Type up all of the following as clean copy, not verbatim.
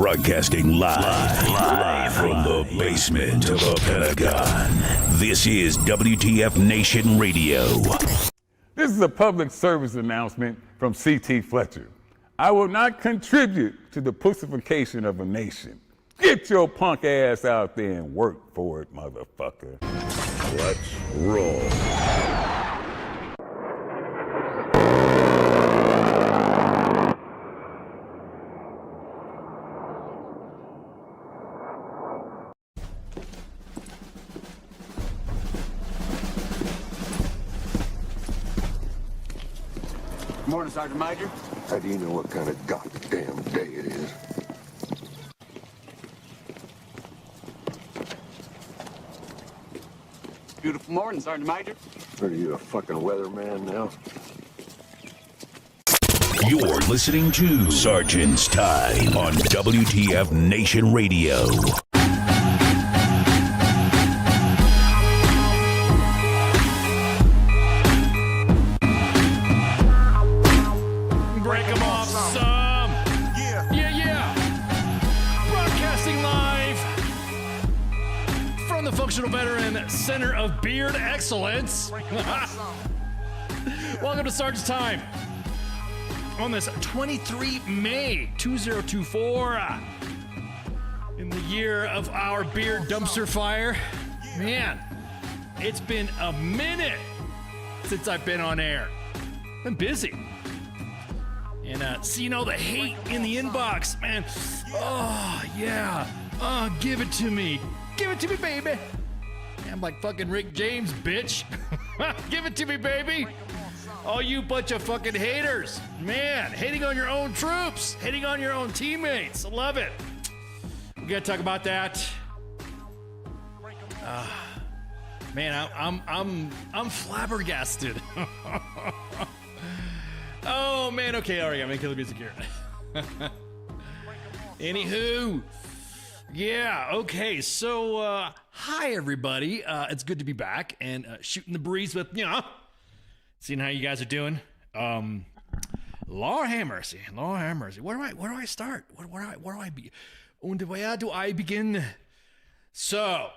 Broadcasting live from the basement of the Pentagon. This is WTF Nation Radio. This is a public service announcement from C.T. Fletcher. I will not contribute to the pussification of a nation. Get your punk ass out there and work for it, motherfucker. Let's roll. Morning, Sergeant Major. How do you know what kind of goddamn day it is? Beautiful morning, Sergeant Major. Are you a fucking weatherman now? You're listening to Sergeant's Time on WTF Nation Radio. Veteran Center of Beard Excellence. Welcome to Sergeant's Time on this 23 May 2024 in the year of our beard dumpster fire. Man, it's been a minute since I've been on air. Been busy. And seeing all the hate in the inbox, man. Oh, yeah. Oh, give it to me. Give it to me, baby. I'm like fucking Rick James, bitch. Give it to me, baby. Oh, you bunch of fucking haters. Man, hating on your own troops, hating on your own teammates. I love it. We gotta talk about that. Man, I'm flabbergasted. Oh man, okay, all right, I'm gonna kill the music here. Anywho. Yeah, okay, so, hi everybody, it's good to be back and shooting the breeze with, seeing how you guys are doing. Lord have mercy, where do I start? Where do I be? Where do I begin? So,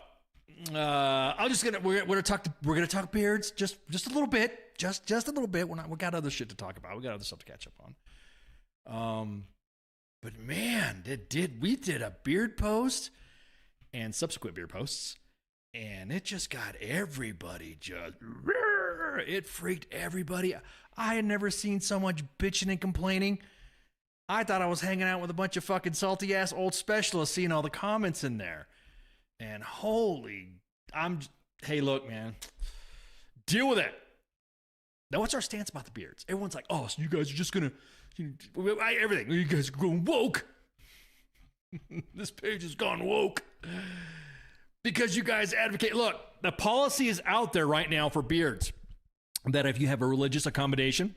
we're gonna talk beards just a little bit, just a little bit. We got other shit to talk about. We got other stuff to catch up on. But man, we did a beard post and subsequent beard posts, and it just got everybody it freaked everybody. I had never seen so much bitching and complaining. I thought I was hanging out with a bunch of fucking salty ass old specialists seeing all the comments in there. And hey, look, man, deal with it. Now, what's our stance about the beards? Everyone's like, oh, so you guys are just gonna everything. You guys are going woke. This page has gone woke because you guys advocate. Look, the policy is out there right now for beards that if you have a religious accommodation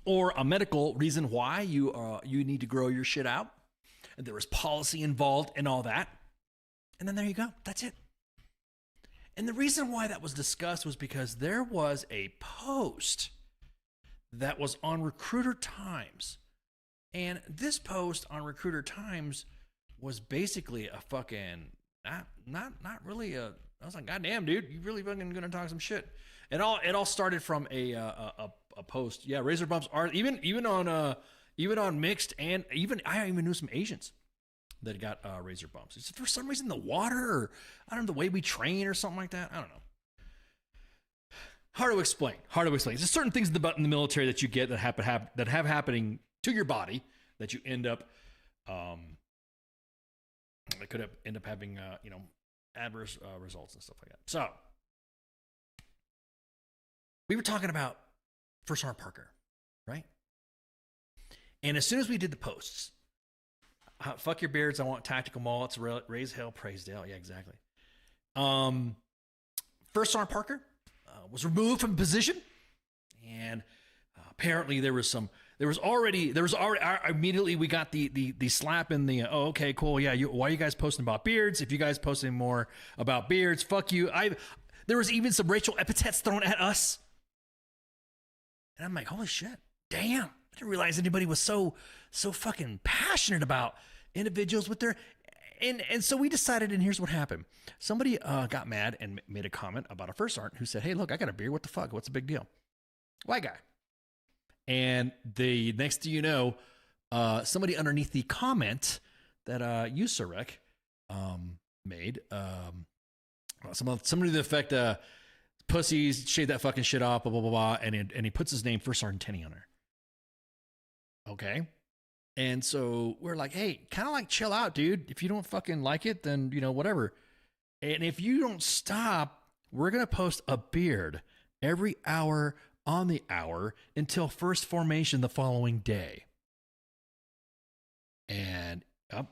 or a medical reason why you need to grow your shit out, and there is policy involved and all that, and then there you go. That's it. And the reason why that was discussed was because there was a post that was on Recruiter Times. And this post on Recruiter Times was basically a fucking, not really a, I was like, God damn, dude, you really fucking gonna talk some shit. It all started from a post. Yeah, razor bumps are, even on mixed, and I even knew some Asians that got razor bumps. Is it for some reason the water, or I don't know, the way we train or something like that? I don't know. Hard to explain. There's certain things in the military that you get that have happening to your body that you end up, that could end up having, adverse results and stuff like that. So, we were talking about First Sergeant Parker, right? And as soon as we did the posts, fuck your beards, I want tactical mullets, raise hell, praise Dale. Yeah, exactly. First Sergeant Parker was removed from position, and apparently immediately we got the slap in the oh, okay, cool, yeah, why are you guys posting about beards? If you guys posting more about beards, fuck you. There was even some racial epithets thrown at us, and I'm like, holy shit, damn, I didn't realize anybody was so fucking passionate about individuals with their, and so we decided, and here's what happened. Somebody got mad and made a comment about a first sergeant who said, hey, look, I got a beard. What the fuck? What's the big deal? White guy. And the next thing you know, somebody underneath the comment that Usurek made, somebody to the effect, pussies, shave that fucking shit off, blah, blah, blah, blah, and he puts his name, First Sergeant Tenney, on there. Okay? And so we're like, hey, kind of like chill out, dude. If you don't fucking like it, then, you know, whatever. And if you don't stop, we're going to post a beard every hour on the hour until first formation the following day. And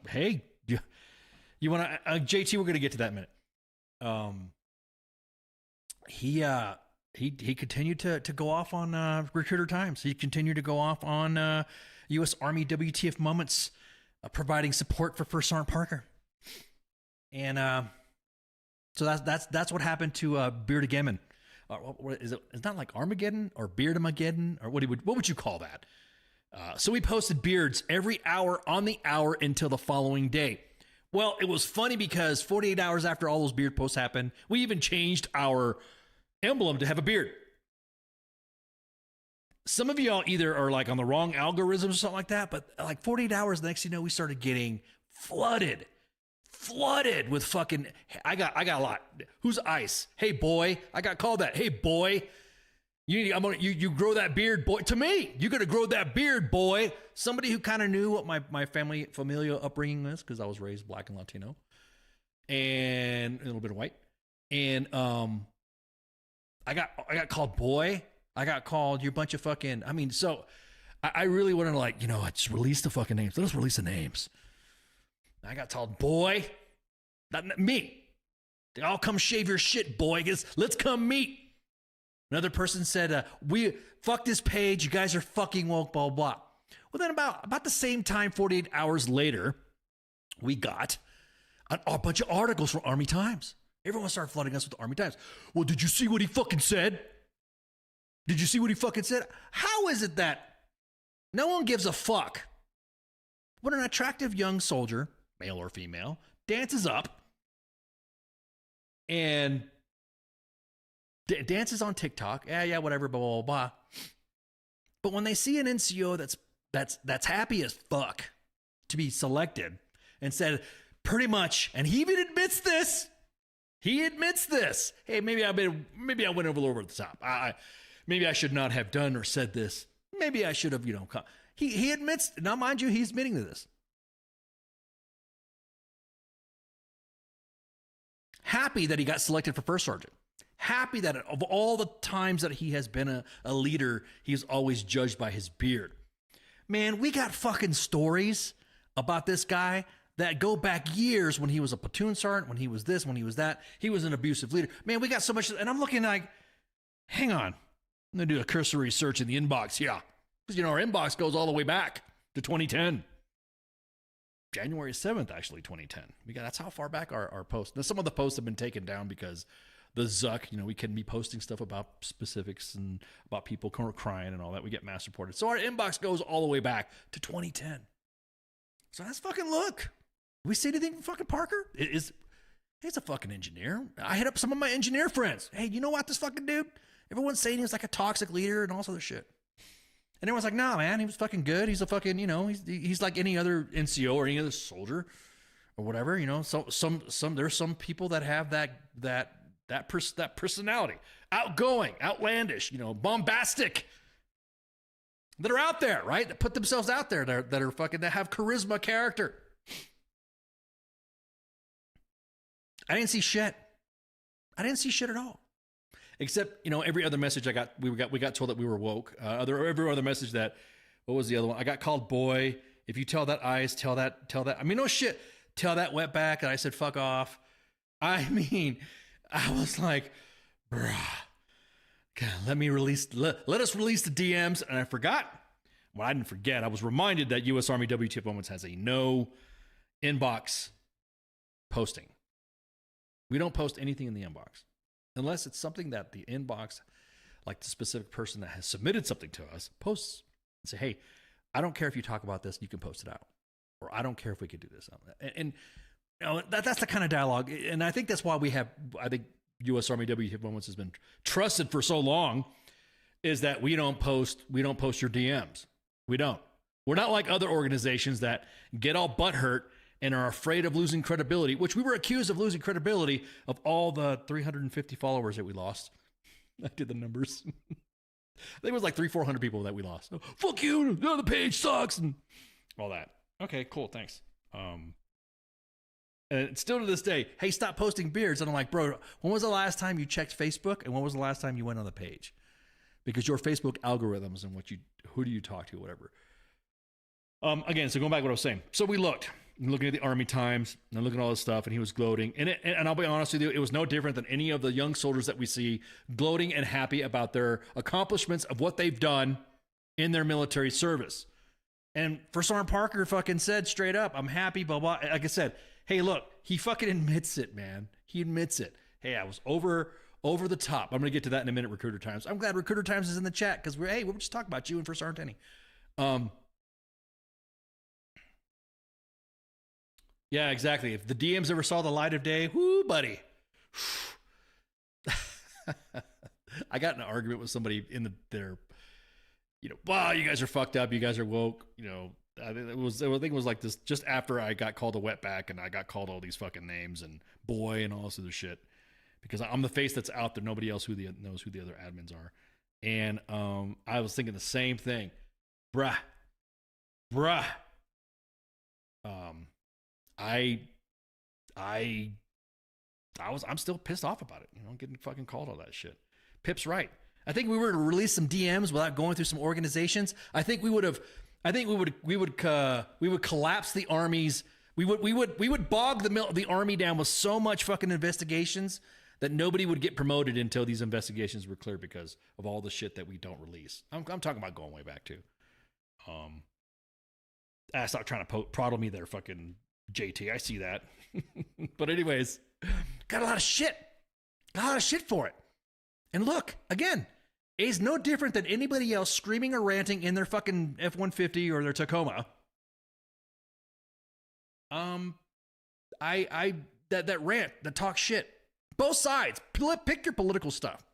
hey, you want to, JT, we're going to get to that in a minute. He continued to go off on Recruiter Times. He continued to go off on U.S. Army WTF moments, providing support for First Sergeant Parker. And so that's what happened to Beardageddon. Is it? It's not like Armageddon or Beardamageddon, or what would you call that? So we posted beards every hour on the hour until the following day. Well, it was funny because 48 hours after all those beard posts happened, we even changed our emblem to have a beard. Some of y'all either are like on the wrong algorithm or something like that, but like 48 hours, the next thing you know, we started getting flooded with fucking, I got a lot. Who's Ice? Hey boy, I got called that. Hey boy, you grow that beard, boy. To me, you got to grow that beard, boy. Somebody who kind of knew what my familial upbringing was, because I was raised Black and Latino, and a little bit of white, and I got called boy. I got called, you're a bunch of fucking, I mean, so I really wanted to, like, you know, just release the fucking names. Let us release the names. I got told, boy, not me. They all come shave your shit, boy. Let's come meet. Another person said, we fuck this page. You guys are fucking woke, blah, blah. Well, then about the same time, 48 hours later, we got a bunch of articles from Army Times. Everyone started flooding us with the Army Times. Well, did you see what he fucking said? Did you see what he fucking said? How is it that no one gives a fuck when an attractive young soldier, male or female, dances up and dances on TikTok? Yeah, whatever, blah, blah, blah. But when they see an NCO that's happy as fuck to be selected and said pretty much, and he even admits this. He admits this. Hey, maybe I went over the top. Maybe I should not have done or said this. Maybe I should have, you know, he admits, now mind you, he's admitting to this. Happy that he got selected for first sergeant. Happy that of all the times that he has been a leader, he's always judged by his beard. Man, we got fucking stories about this guy that go back years when he was a platoon sergeant, when he was this, when he was that. He was an abusive leader. Man, we got so much, and I'm looking like, hang on. I'm going to do a cursory search in the inbox here. Because, you know, our inbox goes all the way back to 2010. January 7th, actually, 2010. That's how far back our posts. Now, some of the posts have been taken down because the Zuck, you know, we can be posting stuff about specifics and about people crying and all that. We get mass reported. So our inbox goes all the way back to 2010. So let's fucking look. We see anything from fucking Parker? He's a fucking engineer. I hit up some of my engineer friends. Hey, you know what, this fucking dude? Everyone's saying he was like a toxic leader and all this other shit. And everyone's like, nah, man, he was fucking good. He's a fucking, you know, he's like any other NCO or any other soldier or whatever, you know. So there's some people that have that personality, outgoing, outlandish, you know, bombastic, that are out there, right? That put themselves out there, that are fucking, that have charisma, character. I didn't see shit. I didn't see shit at all. Except, you know, every other message I got, we got told that we were woke. Every other message that, what was the other one? I got called boy. If you tell that Ice, tell that. I mean, no shit. Tell that wetback. And I said, fuck off. I mean, I was like, bruh, God, let us release the DMs. And I forgot. Well, I didn't forget. I was reminded that U.S. Army WTF Moments has a no inbox posting. We don't post anything in the inbox. Unless it's something that the inbox, like the specific person that has submitted something to us, posts and say, hey, I don't care if you talk about this, you can post it out. or I don't care if we could do this. And you know, that's the kind of dialogue. And I think that's why I think U.S. Army WTF Moments has been trusted for so long, is that we don't post your DMs. We don't. We're not like other organizations that get all butthurt and are afraid of losing credibility, which we were accused of losing credibility of all the 350 followers that we lost. I did the numbers. I think it was like 400 people that we lost. Oh, fuck you. No, the page sucks and all that. Okay, cool. Thanks. And still to this day, hey, stop posting beards. And I'm like, bro, when was the last time you checked Facebook? And when was the last time you went on the page? Because your Facebook algorithms and who do you talk to, whatever. Again, so going back to what I was saying. So we looking at the Army Times and looking at all this stuff, and he was gloating. And I'll be honest with you, it was no different than any of the young soldiers that we see gloating and happy about their accomplishments of what they've done in their military service. And First Sergeant Parker fucking said straight up, I'm happy, blah, blah. Like I said, hey, look, he fucking admits it, man. He admits it. Hey, I was over the top. I'm going to get to that in a minute, Recruiter Times. I'm glad Recruiter Times is in the chat because we're just talking about you and First Sergeant Tenny. Yeah, exactly. If the DMs ever saw the light of day, whoo, buddy. I got in an argument with somebody in their, wow, you guys are fucked up. You guys are woke. I think it was like this just after I got called a wetback and I got called all these fucking names and boy and all this other shit because I'm the face that's out there. Nobody else knows who the other admins are. And I was thinking the same thing. Bruh. I'm still pissed off about it. I'm getting fucking called all that shit. Pip's right. I think we were to release some DMs without going through some organizations. I think we would collapse the armies. We would bog the army down with so much fucking investigations that nobody would get promoted until these investigations were clear because of all the shit that we don't release. I'm talking about going way back too. Stop trying to prod me there, fucking JT. I see that. But anyways, got a lot of shit. Got a lot of shit for it. And look, again, it's no different than anybody else screaming or ranting in their fucking F-150 or their Tacoma. That rant, that talk shit. Both sides. Pick your political stuff.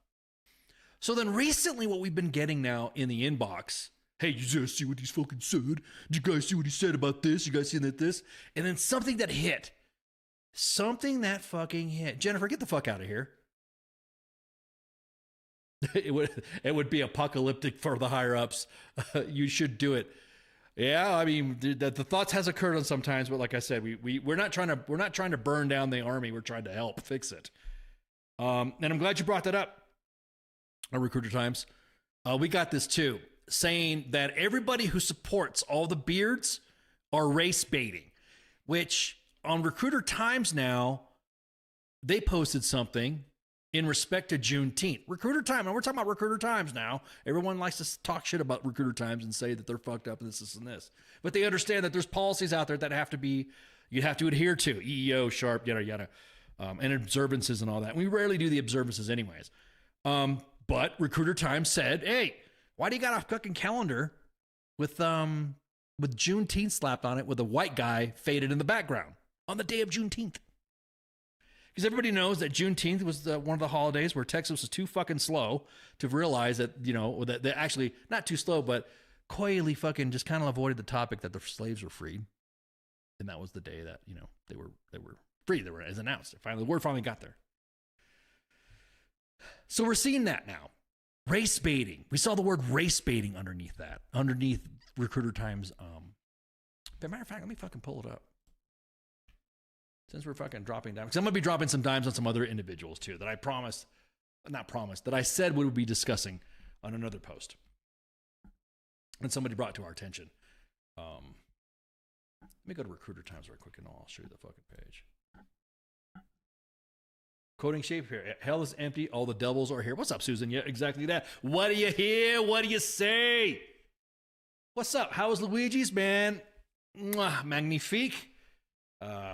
So then recently what we've been getting now in the inbox, hey, you guys see what he's fucking said? Did you guys see what he said about this? You guys see this? And then something that hit. Something that fucking hit. Jennifer, get the fuck out of here. It would be apocalyptic for the higher ups. You should do it. Yeah, I mean the thoughts has occurred on sometimes, but like I said, we're not trying to burn down the army. We're trying to help fix it. And I'm glad you brought that up. Recruiter Times. We got this too, saying that everybody who supports all the beards are race baiting, which on Recruiter Times now they posted something in respect to Juneteenth. Recruiter Time, and we're talking about Recruiter Times now. Everyone likes to talk shit about Recruiter Times and say that they're fucked up and this, and this. But they understand that there's policies out there that you have to adhere to. EEO, sharp, yada, yada. And observances and all that. We rarely do the observances anyways. But Recruiter Times said, hey, why do you got a fucking calendar with Juneteenth slapped on it with a white guy faded in the background on the day of Juneteenth? Because everybody knows that Juneteenth was one of the holidays where Texas was too fucking slow to realize that, that they actually, not too slow, but coyly fucking just kind of avoided the topic that the slaves were freed. And that was the day that, they were free. They were as announced. The word finally got there. So we're seeing that now. Race baiting. We saw the word race baiting underneath Recruiter Times. As a matter of fact, let me fucking pull it up. Since we're fucking dropping down, because I'm going to be dropping some dimes on some other individuals too that that I said we would be discussing on another post. And somebody brought to our attention. Let me go to Recruiter Times real quick and I'll show you the fucking page. Quoting Shakespeare, hell is empty, all the devils are here. What's up, Susan? Yeah, exactly that. What do you hear? What do you say? What's up? How is Luigi's, man? Mwah, magnifique.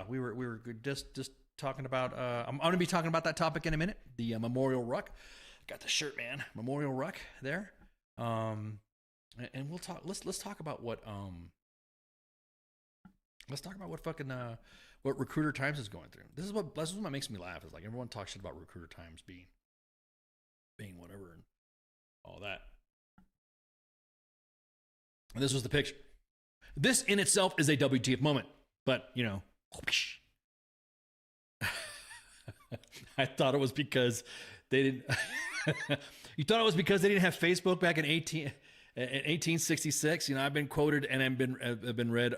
We were just talking about. I'm going to be talking about that topic in a minute. The Memorial Ruck. Got the shirt, man. Memorial Ruck there. And we'll talk. Let's talk about what Let's talk about what Recruiter Times is going through. This is what makes me laugh. Is like everyone talks shit about Recruiter Times being whatever and all that. And this was the picture. This in itself is a WTF moment, but you know, I thought it was because they didn't. You thought it was because they didn't have Facebook back in 1866. You know, I've been quoted and I've been read.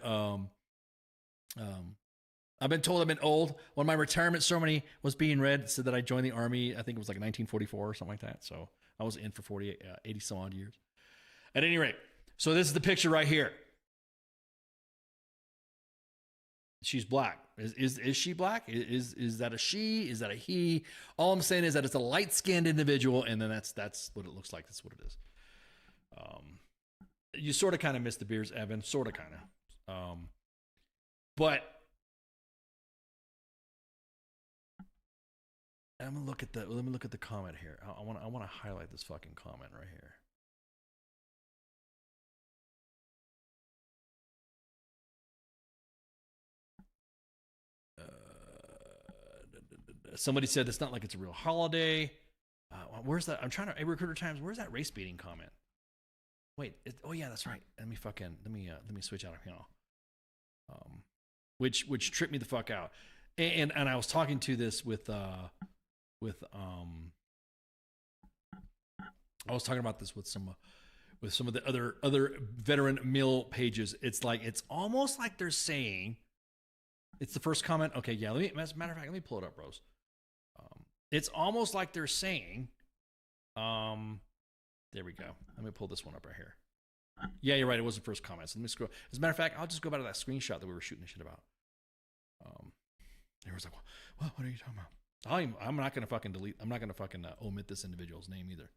I've been told I've been old. When my retirement ceremony was being read, it said that I joined the Army. I think it was like 1944 or something like that. So I was in for 80 some odd years. At any rate, so this is the picture right here. She's black. Is she black? Is that a she? Is that a he? All I'm saying is that it's a light-skinned individual, and then that's what it looks like. That's what it is. You sort of kind of missed the beers, Evan. Sort of kind of. But let me look at the comment here. I want to highlight this fucking comment right here. Somebody said it's not like it's a real holiday. Where's that? I'm trying to. Hey, Recruiter Times. Where's that race baiting comment? Wait. Oh yeah, that's right. Let me switch out of here. Which tripped me the fuck out. And I was talking to this with I was talking about this with some of the other veteran mill pages. It's almost like they're saying. It's the first comment. Okay, yeah. As a matter of fact, let me pull it up, Rose. It's almost like they're saying, there we go. Let me pull this one up right here. Yeah, you're right. It was the first comment. So let me scroll. As a matter of fact, I'll just go back to that screenshot that we were shooting the shit about. There was like, what are you talking about? I'm not gonna fucking delete. I'm not gonna fucking omit this individual's name either.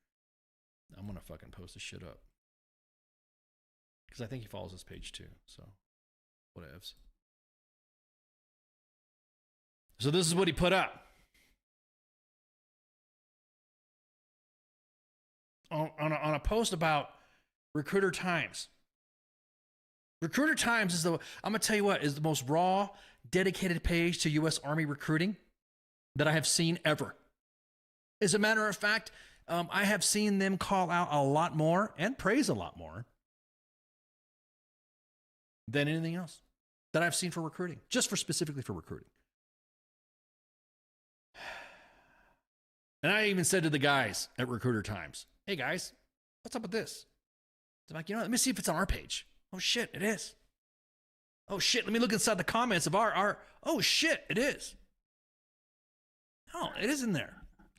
I'm gonna fucking post this shit up because I think he follows this page too. So, whatevs. So this is what he put up. On a post about Recruiter Times. Recruiter Times is I'm going to tell you what, is the most raw, dedicated page to U.S. Army recruiting that I have seen ever. As a matter of fact, I have seen them call out a lot more and praise a lot more than anything else that I've seen for recruiting, specifically for recruiting. And I even said to the guys at Recruiter Times, hey guys, what's up with this? I'm like, let me see if it's on our page. Oh shit, it is. Oh shit, let me look inside the comments of our oh shit, it is. Oh, it is in there.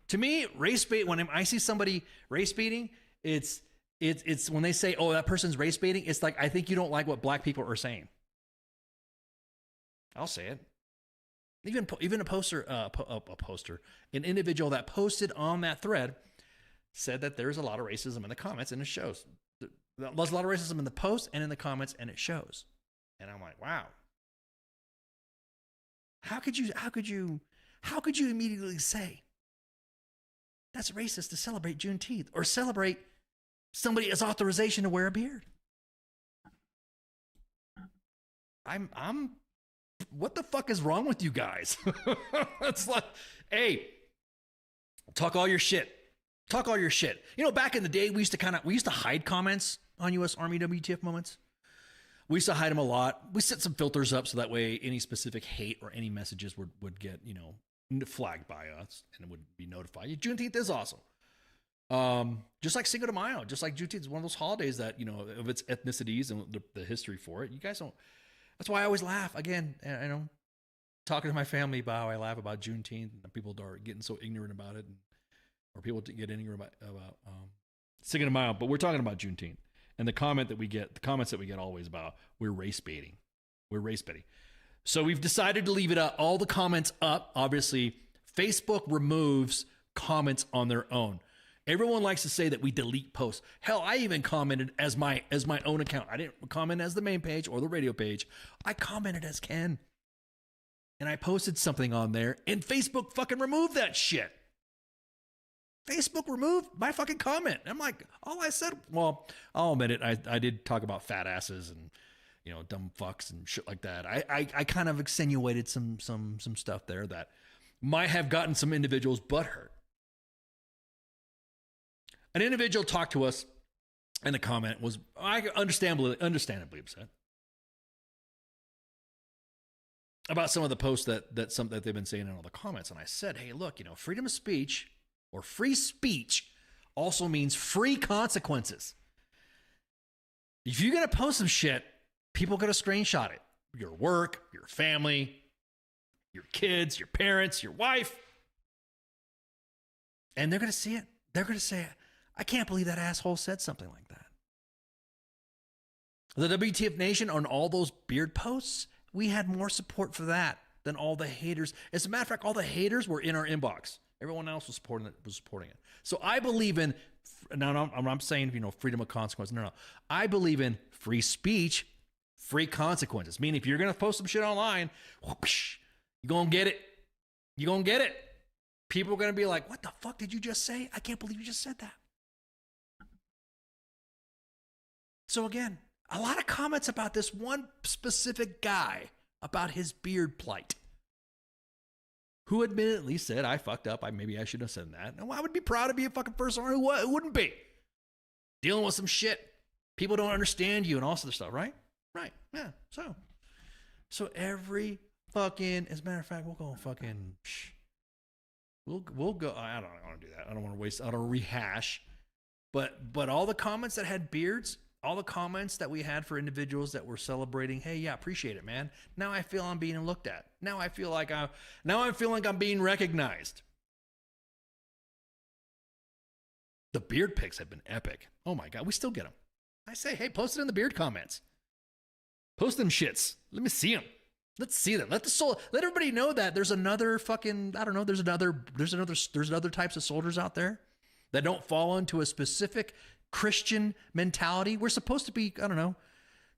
To me, race bait, when I see somebody race baiting, it's when they say, oh, that person's race baiting, it's like, I think you don't like what black people are saying. I'll say it. Even a poster, an individual that posted on that thread said that there's a lot of racism in the comments, and it shows. There's a lot of racism in the post and in the comments, and it shows. And I'm like, wow. How could you immediately say that's racist to celebrate Juneteenth or celebrate somebody's authorization to wear a beard? I'm what the fuck is wrong with you guys? It's like, hey, talk all your shit. Talk all your shit. Back in the day, we used to hide comments on U.S. Army WTF moments. We used to hide them a lot. We set some filters up so that way any specific hate or any messages would get, flagged by us and it would be notified. Juneteenth is awesome. Just like Cinco de Mayo, just like Juneteenth is one of those holidays that, of its ethnicities and the history for it. You guys don't. That's why I always laugh. Again, talking to my family about how I laugh about Juneteenth and people are getting so ignorant about it, or people get ignorant about Cinco de Mayo. But we're talking about Juneteenth, and the comments that we get always about we're race baiting. We're race baiting. So we've decided to leave it up. All the comments up. Obviously, Facebook removes comments on their own. Everyone likes to say that we delete posts. Hell, I even commented as my own account. I didn't comment as the main page or the radio page. I commented as Ken. And I posted something on there, and Facebook fucking removed that shit. Facebook removed my fucking comment. I'm like, all I said, well, I'll admit it. I did talk about fat asses and, dumb fucks and shit like that. I kind of extenuated some stuff there that might have gotten some individuals butthurt. An individual talked to us, and the comment was, I understandably upset about some of the posts that they've been saying in all the comments. And I said, hey, look, freedom of speech or free speech also means free consequences. If you're going to post some shit, people are going to screenshot it. Your work, your family, your kids, your parents, your wife. And they're going to see it. They're going to say, I can't believe that asshole said something like that. The WTF Nation on all those beard posts, we had more support for that than all the haters. As a matter of fact, all the haters were in our inbox. Everyone else was supporting it. So I believe in, now I'm not saying, freedom of consequence. No. I believe in free speech, free consequences. Meaning if you're going to post some shit online, whoosh, you're going to get it. You're going to get it. People are going to be like, what the fuck did you just say? I can't believe you just said that. So again, a lot of comments about this one specific guy, about his beard plight, who admittedly said, I fucked up. Maybe I should have said that. No, I would be proud to be a fucking person who wouldn't be. Dealing with some shit. People don't understand you and all sorts of stuff, right? Right. Yeah. So every fucking, as a matter of fact, we'll go fucking, we'll go, I don't want to do that. I don't want to waste, I don't want to rehash. But all the comments that had beards, all the comments that we had for individuals that were celebrating, hey, yeah, appreciate it, man. Now I feel I'm being looked at. Now I feel like I'm being recognized. The beard pics have been epic. Oh my God, we still get them. I say, hey, post it in the beard comments. Post them shits. Let me see them. Let's see them. Let everybody know that there's another fucking, I don't know, there's other types of soldiers out there that don't fall into a specific Christian mentality. We're supposed to be, I don't know,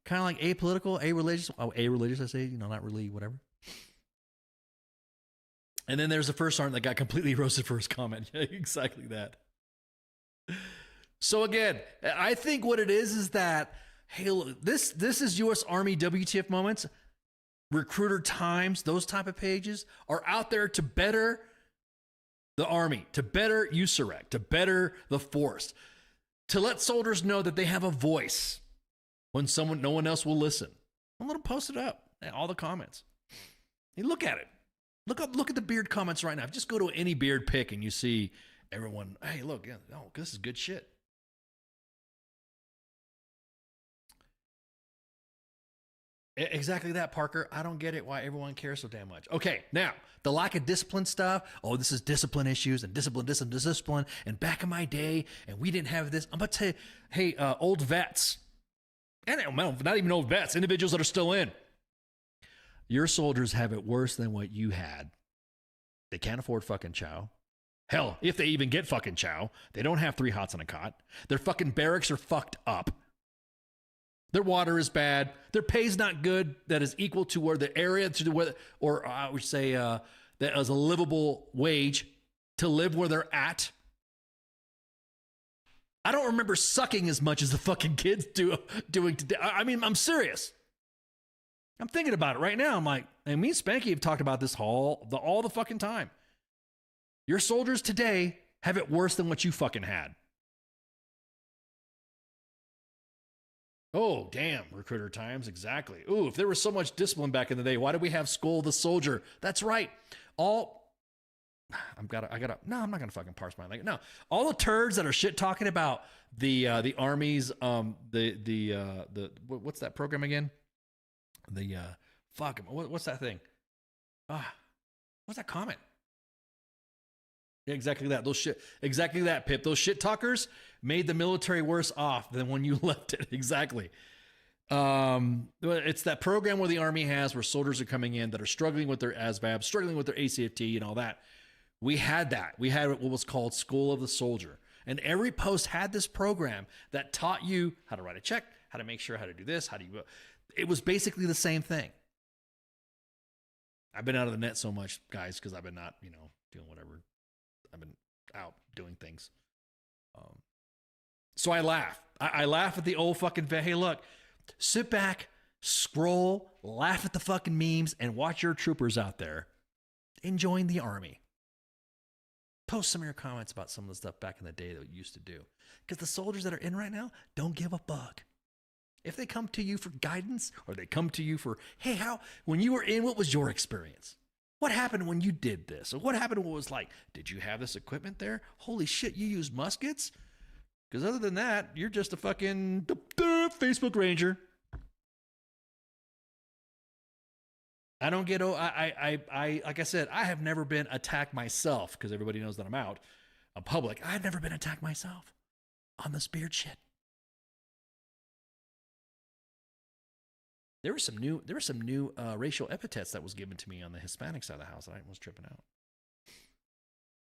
kind of like apolitical, a-religious, I say, not really, whatever. And then there's the first sergeant that got completely roasted for his comment. Exactly that. So again, I think what it is that, hey, look, this is U.S. Army WTF moments. Recruiter Times, those type of pages are out there to better the Army, to better USAREC, to better the force, to let soldiers know that they have a voice when no one else will listen. I'm going to post it up, all the comments. Hey, look at it. Look at the beard comments right now. Just go to any beard pic and you see everyone, hey, look, this is good shit. Exactly that, Parker. I don't get it why everyone cares so damn much. Okay, now, the lack of discipline stuff. Oh, this is discipline issues and discipline. And back in my day, and we didn't have this. I'm about to tell you, hey, old vets. And not even old vets, individuals that are still in. Your soldiers have it worse than what you had. They can't afford fucking chow. Hell, if they even get fucking chow, they don't have 3 hots on a cot. Their fucking barracks are fucked up. Their water is bad. Their pay's not good. That is equal to where the area or I would say that is a livable wage to live where they're at. I don't remember sucking as much as the fucking kids doing today. I mean, I'm serious. I'm thinking about it right now. I'm like, and me and Spanky have talked about this all the fucking time. Your soldiers today have it worse than what you fucking had. Oh, damn, Recruiter Times, exactly. Ooh, if there was so much discipline back in the day, why did we have Skull the Soldier? That's right. I'm not gonna fucking parse my language. No, all the turds that are shit talking about the Army's what's that program again? What's that thing? What's that comment? Yeah, exactly that. Exactly that, Pip. Those shit talkers made the military worse off than when you left it. Exactly. It's that program where the Army has where soldiers are coming in that are struggling with their ASVAB, struggling with their ACFT and all that. We had that. We had what was called School of the Soldier. And every post had this program that taught you how to write a check, how to make sure how to do this, it was basically the same thing. I've been out of the net so much, guys, because I've been not, doing whatever. I've been out doing things. So I laugh. I laugh at the old fucking, hey, look, sit back, scroll, laugh at the fucking memes, and watch your troopers out there enjoying the Army. Post some of your comments about some of the stuff back in the day that we used to do. Because the soldiers that are in right now don't give a fuck. If they come to you for guidance, or they come to you for, hey, when you were in, what was your experience? What happened when you did this? Or what happened when it was like, did you have this equipment there? Holy shit, you use muskets? Because other than that, you're just a fucking Facebook Ranger. I don't get, like I said, I have never been attacked myself because everybody knows that I'm out in public. I've never been attacked myself on this beard shit. There were some new racial epithets that was given to me on the Hispanic side of the house. I was tripping out.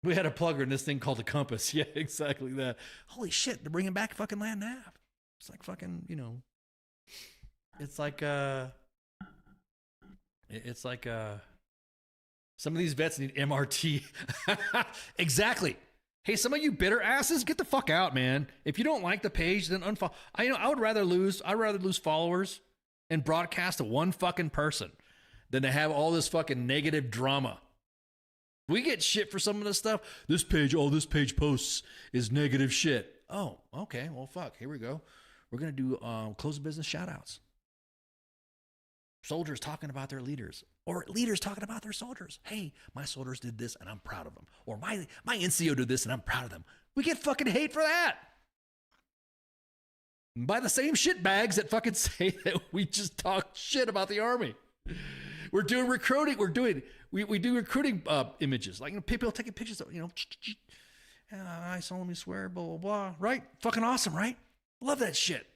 We had a plugger in this thing called the Compass. Yeah, exactly that. Holy shit, they're bringing back fucking land nav. It's like fucking, it's like some of these vets need MRT. Exactly. Hey, some of you bitter asses, get the fuck out, man. If you don't like the page, then unfollow. I would rather lose followers and broadcast to one fucking person than to have all this fucking negative drama. We get shit for some of this stuff. This page posts is negative shit. Oh, okay. Well, fuck. Here we go. We're going to do close of business shout outs. Soldiers talking about their leaders, or leaders talking about their soldiers. Hey, my soldiers did this and I'm proud of them. Or my NCO did this and I'm proud of them. We get fucking hate for that. By the same shitbags that fucking say that we just talk shit about the Army. We're doing recruiting. We do recruiting images. Like, people taking pictures of, I solemnly swear, blah, blah, blah. Right? Fucking awesome, right? Love that shit.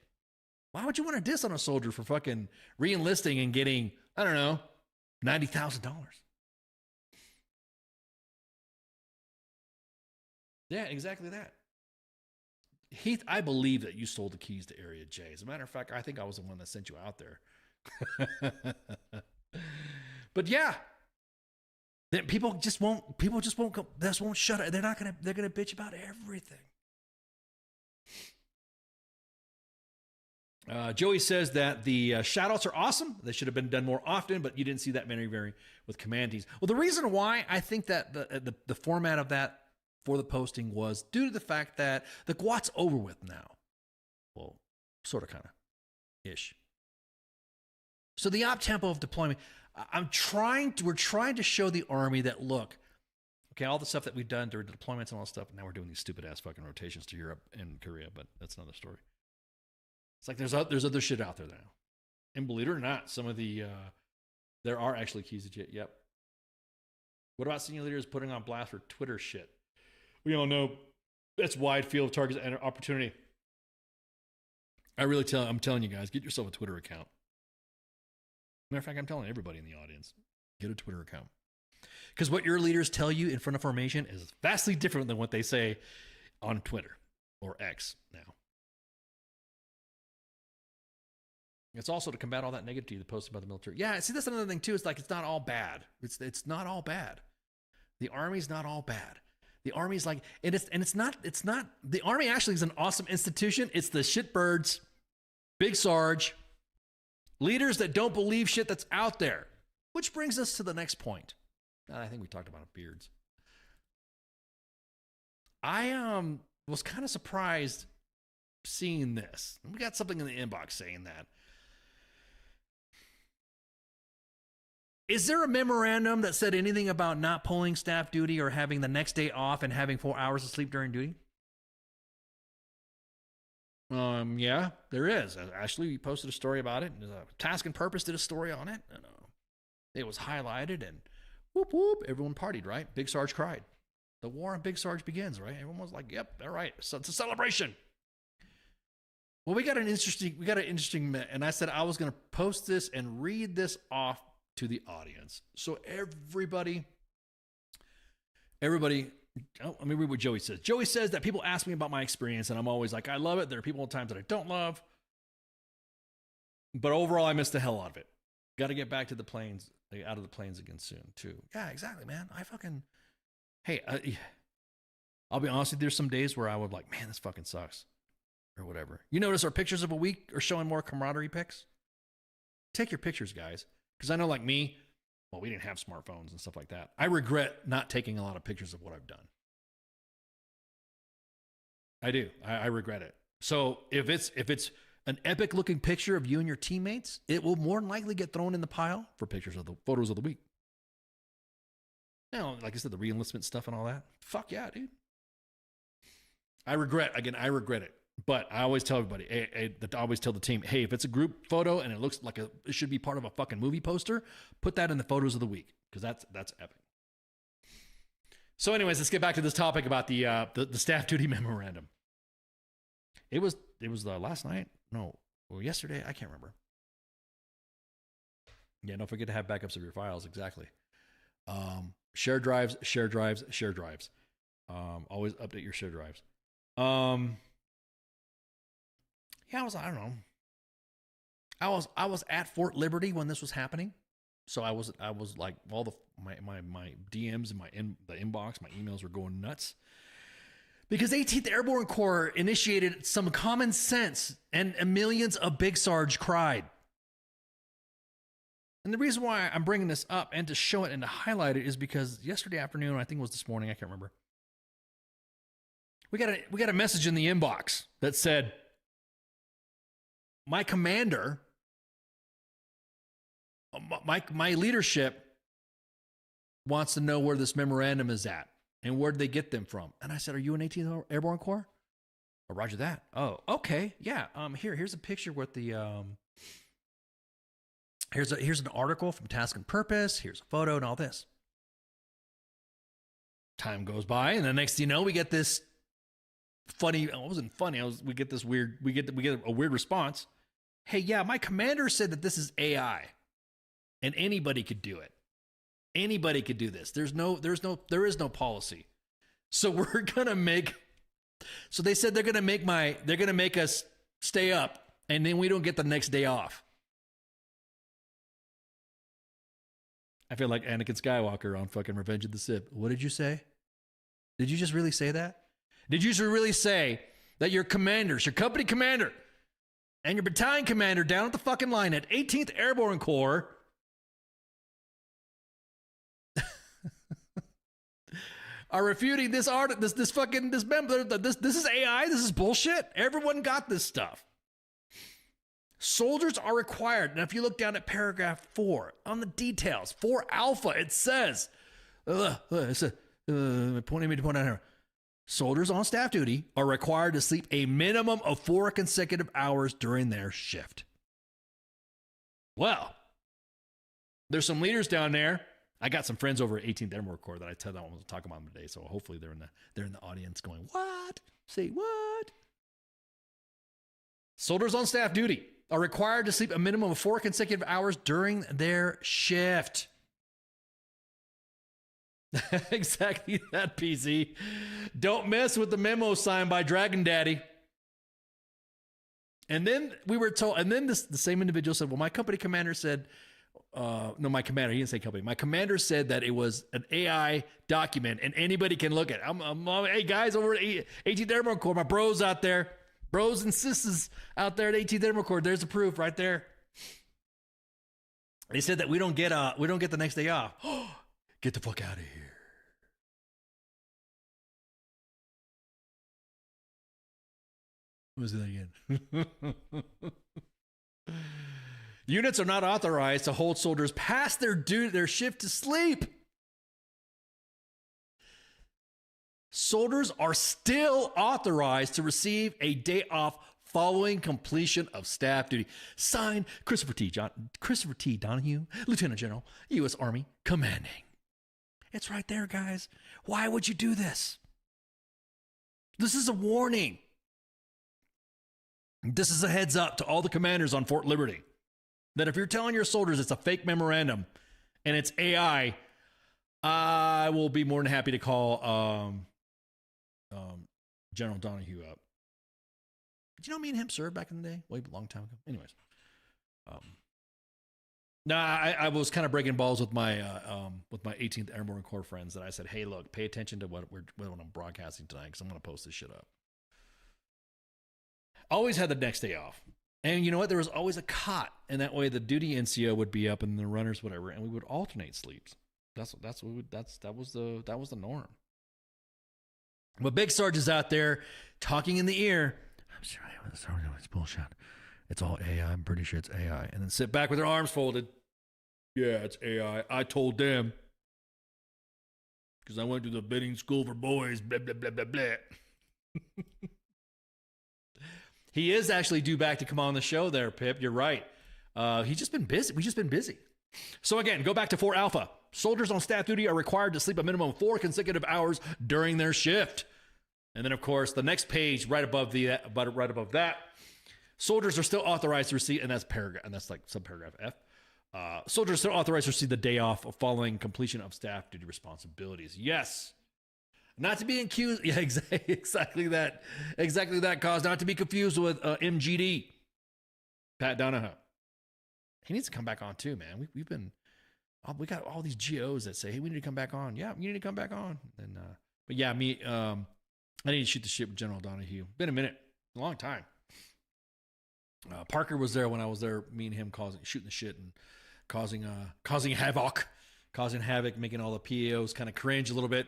Why would you want to diss on a soldier for fucking re-enlisting and getting, I don't know, $90,000? Yeah, exactly that. Heath, I believe that you sold the keys to Area J. As a matter of fact, I think I was the one that sent you out there. But yeah, then people just won't shut up. They're gonna bitch about everything. Joey says that the shoutouts are awesome. They should have been done more often, but you didn't see that many with command teams. Well, the reason why I think that the format of that for the posting was due to the fact that the GWAT's over with now. Well, sort of, kind of, ish. So the op tempo of deployment, we're trying to show the Army that, look, okay, all the stuff that we've done during the deployments and all that stuff, and now we're doing these stupid ass fucking rotations to Europe and Korea, but that's another story. It's like there's other shit out there now. And believe it or not, some of there are actually keys to JIT. Yep. What about senior leaders putting on blast for Twitter shit? We all know that's wide field of targets and opportunity. I'm telling you guys, get yourself a Twitter account. Matter of fact, I'm telling everybody in the audience, get a Twitter account. Because what your leaders tell you in front of formation is vastly different than what they say on Twitter or X now. It's also to combat all that negativity that posted about the military. Yeah, see, that's another thing too. It's like, it's not all bad. It's not all bad. The Army's not all bad. The Army's like, it's not, the Army actually is an awesome institution. It's the shitbirds, Big Sarge, leaders that don't believe shit that's out there. Which brings us to the next point. I think we talked about beards. I was kind of surprised seeing this. We got something in the inbox saying that. Is there a memorandum that said anything about not pulling staff duty or having the next day off and having 4 hours of sleep during duty? Yeah, there is. Ashley posted a story about it. Task and Purpose did a story on it. And, it was highlighted, and whoop, whoop, everyone partied, right? Big Sarge cried. The war on Big Sarge begins, right? Everyone was like, yep, all right. So it's a celebration. Well, we got an interesting, and I said I was going to post this and read this off to the audience. So everybody, let me read what Joey says. Joey says that people ask me about my experience, and I'm always like, I love it. There are people at times that I don't love, but overall, I miss the hell out of it. Got to get back to the planes, out of the planes again soon, too. Yeah, exactly, man. I'll be honest with you, there's some days where I would like, man, this fucking sucks, or whatever. You notice our pictures of a week are showing more camaraderie pics? Take your pictures, guys. Because I know, like me, well, we didn't have smartphones and stuff like that. I regret not taking a lot of pictures of what I've done. I do. I regret it. So if it's an epic looking picture of you and your teammates, it will more than likely get thrown in the pile for pictures of the photos of the week. Now, like I said, the re-enlistment stuff and all that. Fuck yeah, dude. I regret it. But I always tell everybody, I always tell the team, hey, if it's a group photo and it looks like it should be part of a fucking movie poster, put that in the photos of the week, because that's epic. So anyways, let's get back to this topic about the staff duty memorandum. It was last night? No, or yesterday? I can't remember. Yeah, don't forget to have backups of your files. Exactly. Share drives. Always update your share drives. Yeah, I don't know. I was at Fort Liberty when this was happening. So I was like, all my DMs and the inbox, my emails were going nuts. Because 18th Airborne Corps initiated some common sense, and millions of Big Sarge cried. And the reason why I'm bringing this up and to show it and to highlight it is because yesterday afternoon, I think it was this morning, I can't remember. We got a message in the inbox that said, my commander, my leadership wants to know where this memorandum is at and where did they get them from. And I said, are you an 18th Airborne Corps? Oh, roger that. Oh, okay. Yeah. Here's a picture with the, here's an article from Task and Purpose. Here's a photo and all this. Time goes by, and the next thing you know, we get this funny. It wasn't funny. We get a weird response. Hey, yeah, my commander said that this is AI, and anybody could do it. Anybody could do this. There is no policy. So we're gonna make. So they said they're gonna make us stay up, and then we don't get the next day off. I feel like Anakin Skywalker on fucking Revenge of the Sith. What did you say? Did you just really say that? Did you just really say that your commanders, your company commander, and your battalion commander down at the fucking line at 18th Airborne Corps are refuting this this is AI, this is bullshit? Everyone got this stuff. Soldiers are required, and if you look down at paragraph 4 on the details, 4 alpha, it says, soldiers on staff duty are required to sleep a minimum of 4 consecutive hours during their shift. Well, there's some leaders down there. I got some friends over at 18th Airborne Corps that I tell them I was talking about them today, so hopefully they're in the audience going, what? Say what? Soldiers on staff duty are required to sleep a minimum of 4 consecutive hours during their shift. Exactly that, PC. Don't mess with the memo signed by Dragon Daddy. And then we were told, and then the same individual said, well, my company commander said, no, my commander, he didn't say company. My commander said that it was an AI document and anybody can look at it. Hey, guys over at 18th Airborne Corps, my bros out there, bros and sisters out there at 18th Airborne Corps, there's the proof right there. They said that we don't get the next day off. Get the fuck out of here. What was that again? Units are not authorized to hold soldiers past their shift to sleep. Soldiers are still authorized to receive a day off following completion of staff duty. Signed, Christopher T. Donahue, Lieutenant General, U.S. Army, commanding. It's right there, guys. Why would you do this? This is a warning. This is a heads up to all the commanders on Fort Liberty that if you're telling your soldiers it's a fake memorandum and it's AI, I will be more than happy to call General Donahue up. Did you know me and him served back in the day? Way a long time ago. Anyways. I was kind of breaking balls with my 18th Airborne Corps friends that I said, hey, look, pay attention to what I'm broadcasting tonight because I'm going to post this shit up. Always had the next day off. And you know what? There was always a cot, and that way the duty NCO would be up and the runners, whatever, and we would alternate sleeps. That was the norm. But Big Sarge is out there talking in the ear. I'm sorry, it's bullshit. It's all AI. I'm pretty sure it's AI. And then sit back with their arms folded. Yeah, it's AI. I told them. Because I went to the bidding school for boys. Blah, blah, blah, blah, blah. He is actually due back to come on the show there, Pip. You're right. He's just been busy. We've just been busy. So again, go back to 4 Alpha. Soldiers on staff duty are required to sleep a minimum of 4 consecutive hours during their shift. And then, of course, the next page right above that, soldiers are still authorized to receive, and that's paragraph, and that's like subparagraph F. Soldiers are still authorized to receive the day off following completion of staff duty responsibilities. Yes. Not to be accused, yeah, exactly that cause, not to be confused with MGD, Pat Donahoe. He needs to come back on too, man. We got all these GOs that say, hey, we need to come back on. Yeah, you need to come back on. And but yeah, I need to shoot the shit with General Donahue. Been a minute, a long time. Parker was there when I was there. Me and him shooting the shit and causing havoc, making all the PAOs kind of cringe a little bit.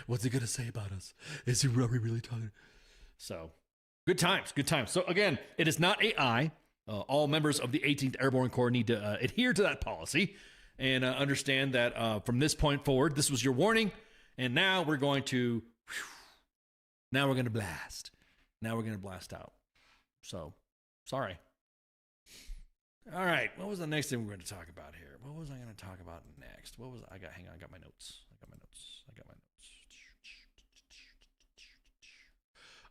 What's he gonna say about us? Are we really talking? So, good times. So again, it is not AI. All members of the 18th Airborne Corps need to adhere to that policy and understand that from this point forward, this was your warning, and now we're going to blast. Now we're going to blast out. So, sorry. All right, what was the next thing we're going to talk about here? What was I going to talk about next? Hang on, I got my notes.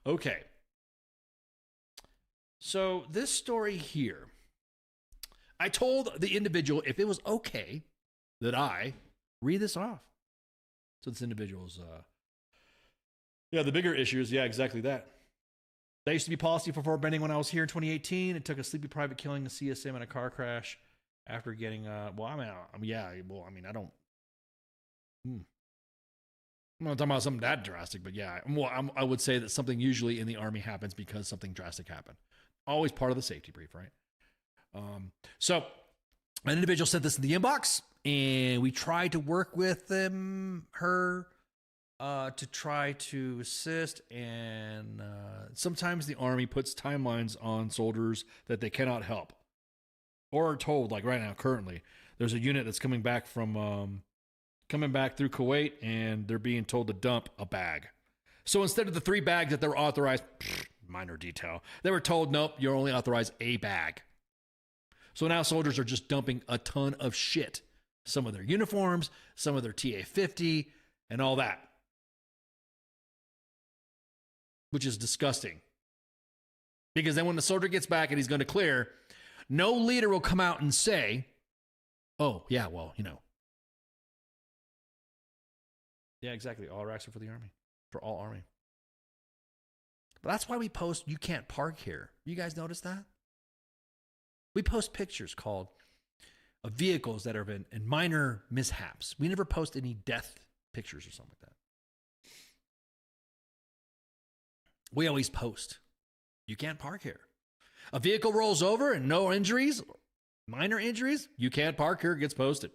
Okay. So this story here, I told the individual if it was okay that I read this off. So this individual's, the bigger issue is, exactly that. That used to be policy for Fort Benning when I was here in 2018. It took a sleepy private killing a CSM in a car crash after getting, I'm not talking about something that drastic, but yeah, I would say that something usually in the Army happens because something drastic happened. Always part of the safety brief, right? So an individual sent this in the inbox, and we tried to work with her to try to assist. And sometimes the Army puts timelines on soldiers that they cannot help, or are told, like right now, currently, there's a unit that's coming back through Kuwait, and they're being told to dump a bag. So instead of the 3 bags that they were authorized, minor detail, they were told, nope, you're only authorized a bag. So now soldiers are just dumping a ton of shit. Some of their uniforms, some of their TA-50, and all that. Which is disgusting. Because then when the soldier gets back and he's going to clear, no leader will come out and say, oh, yeah, well, Yeah, exactly. All racks are for the Army. For all Army. But that's why we post, you can't park here. You guys notice that? We post pictures called of vehicles that have been in minor mishaps. We never post any death pictures or something like that. We always post, you can't park here. A vehicle rolls over and no injuries, minor injuries, you can't park here, gets posted.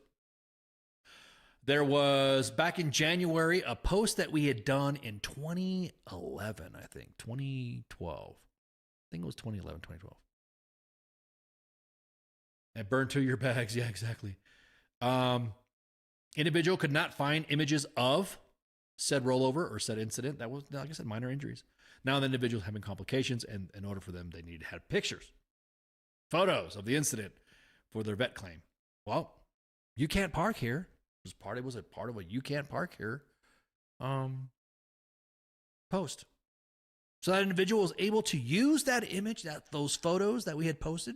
There was, back in January, a post that we had done in 2011, I think, 2012. I think it was 2011, 2012. And burn to your bags. Yeah, exactly. Individual could not find images of said rollover or said incident. That was, like I said, minor injuries. Now the individual's having complications, and in order for them, they need to have pictures, photos of the incident for their vet claim. Well, you can't park here. It was a part of a you can't park here post. So that individual was able to use that image, those photos that we had posted,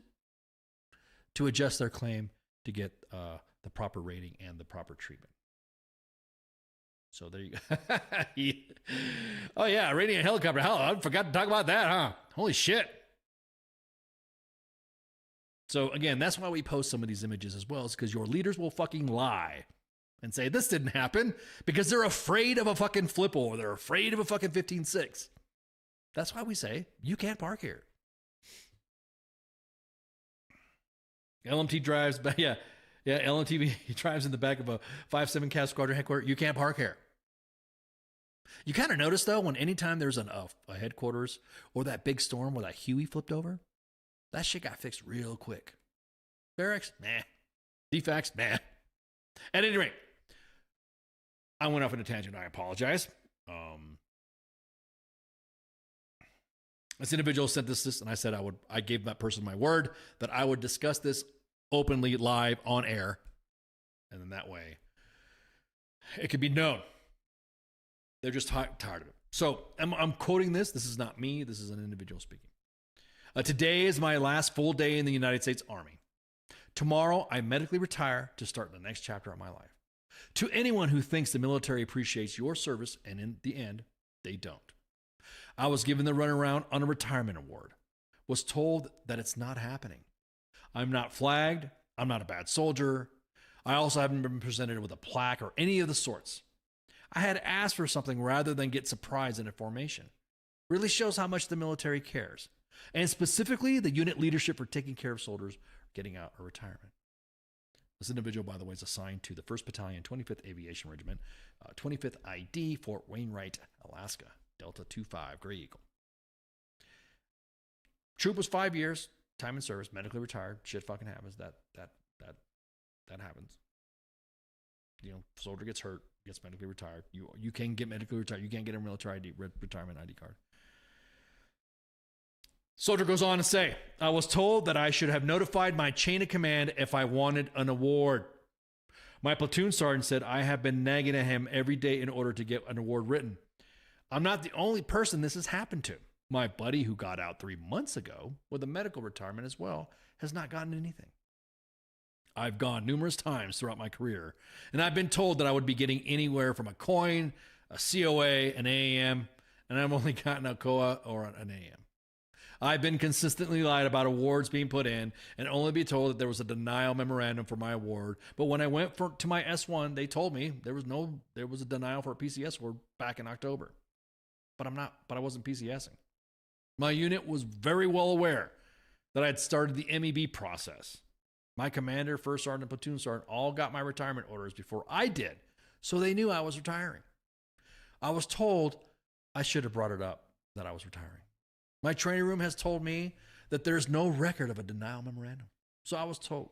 to adjust their claim to get the proper rating and the proper treatment. So there you go. Oh yeah, rating a helicopter. Hell, I forgot to talk about that, huh? Holy shit. So again, that's why we post some of these images as well, is because your leaders will fucking lie and say this didn't happen because they're afraid of a fucking flip or they're afraid of a fucking 15-6. That's why we say you can't park here. LMT drives, but yeah, LMT he drives in the back of a 5-7 Cav Squadron headquarters. You can't park here. You kind of notice though, when anytime there's a headquarters or that big storm where that Huey flipped over, that shit got fixed real quick. Barracks, nah. Defects, nah. At any rate, I went off on a tangent. I apologize. This individual sent this, and I said I gave that person my word that I would discuss this openly live on air, and then that way it could be known. They're just tired of it. So I'm quoting this. This is not me. This is an individual speaking. Today is my last full day in the United States Army. Tomorrow, I medically retire to start the next chapter of my life. To anyone who thinks the military appreciates your service, and in the end, they don't. I was given the runaround on a retirement award. Was told that it's not happening. I'm not flagged. I'm not a bad soldier. I also haven't been presented with a plaque or any of the sorts. I had asked for something rather than get surprised in a formation. Really shows how much the military cares. And specifically, the unit leadership for taking care of soldiers getting out or retirement. This individual, by the way, is assigned to the 1st Battalion, 25th Aviation Regiment, 25th ID, Fort Wainwright, Alaska, Delta 25, Gray Eagle. Troop was 5 years, time in service, medically retired. Shit fucking happens. That happens. You know, soldier gets hurt, gets medically retired. You can get medically retired. You can't get a military ID, retirement ID card. Soldier goes on to say, I was told that I should have notified my chain of command if I wanted an award. My platoon sergeant said I have been nagging at him every day in order to get an award written. I'm not the only person this has happened to. My buddy who got out 3 months ago with a medical retirement as well has not gotten anything. I've gone numerous times throughout my career, and I've been told that I would be getting anywhere from a coin, a COA, an AAM, and I've only gotten a COA or an AM. I've been consistently lied about awards being put in and only be told that there was a denial memorandum for my award. But when I went to my S1, they told me there was a denial for a PCS award back in October. But I wasn't PCSing. My unit was very well aware that I had started the MEB process. My commander, first sergeant, platoon sergeant all got my retirement orders before I did. So they knew I was retiring. I was told I should have brought it up that I was retiring. My training room has told me that there's no record of a denial memorandum. So I was told.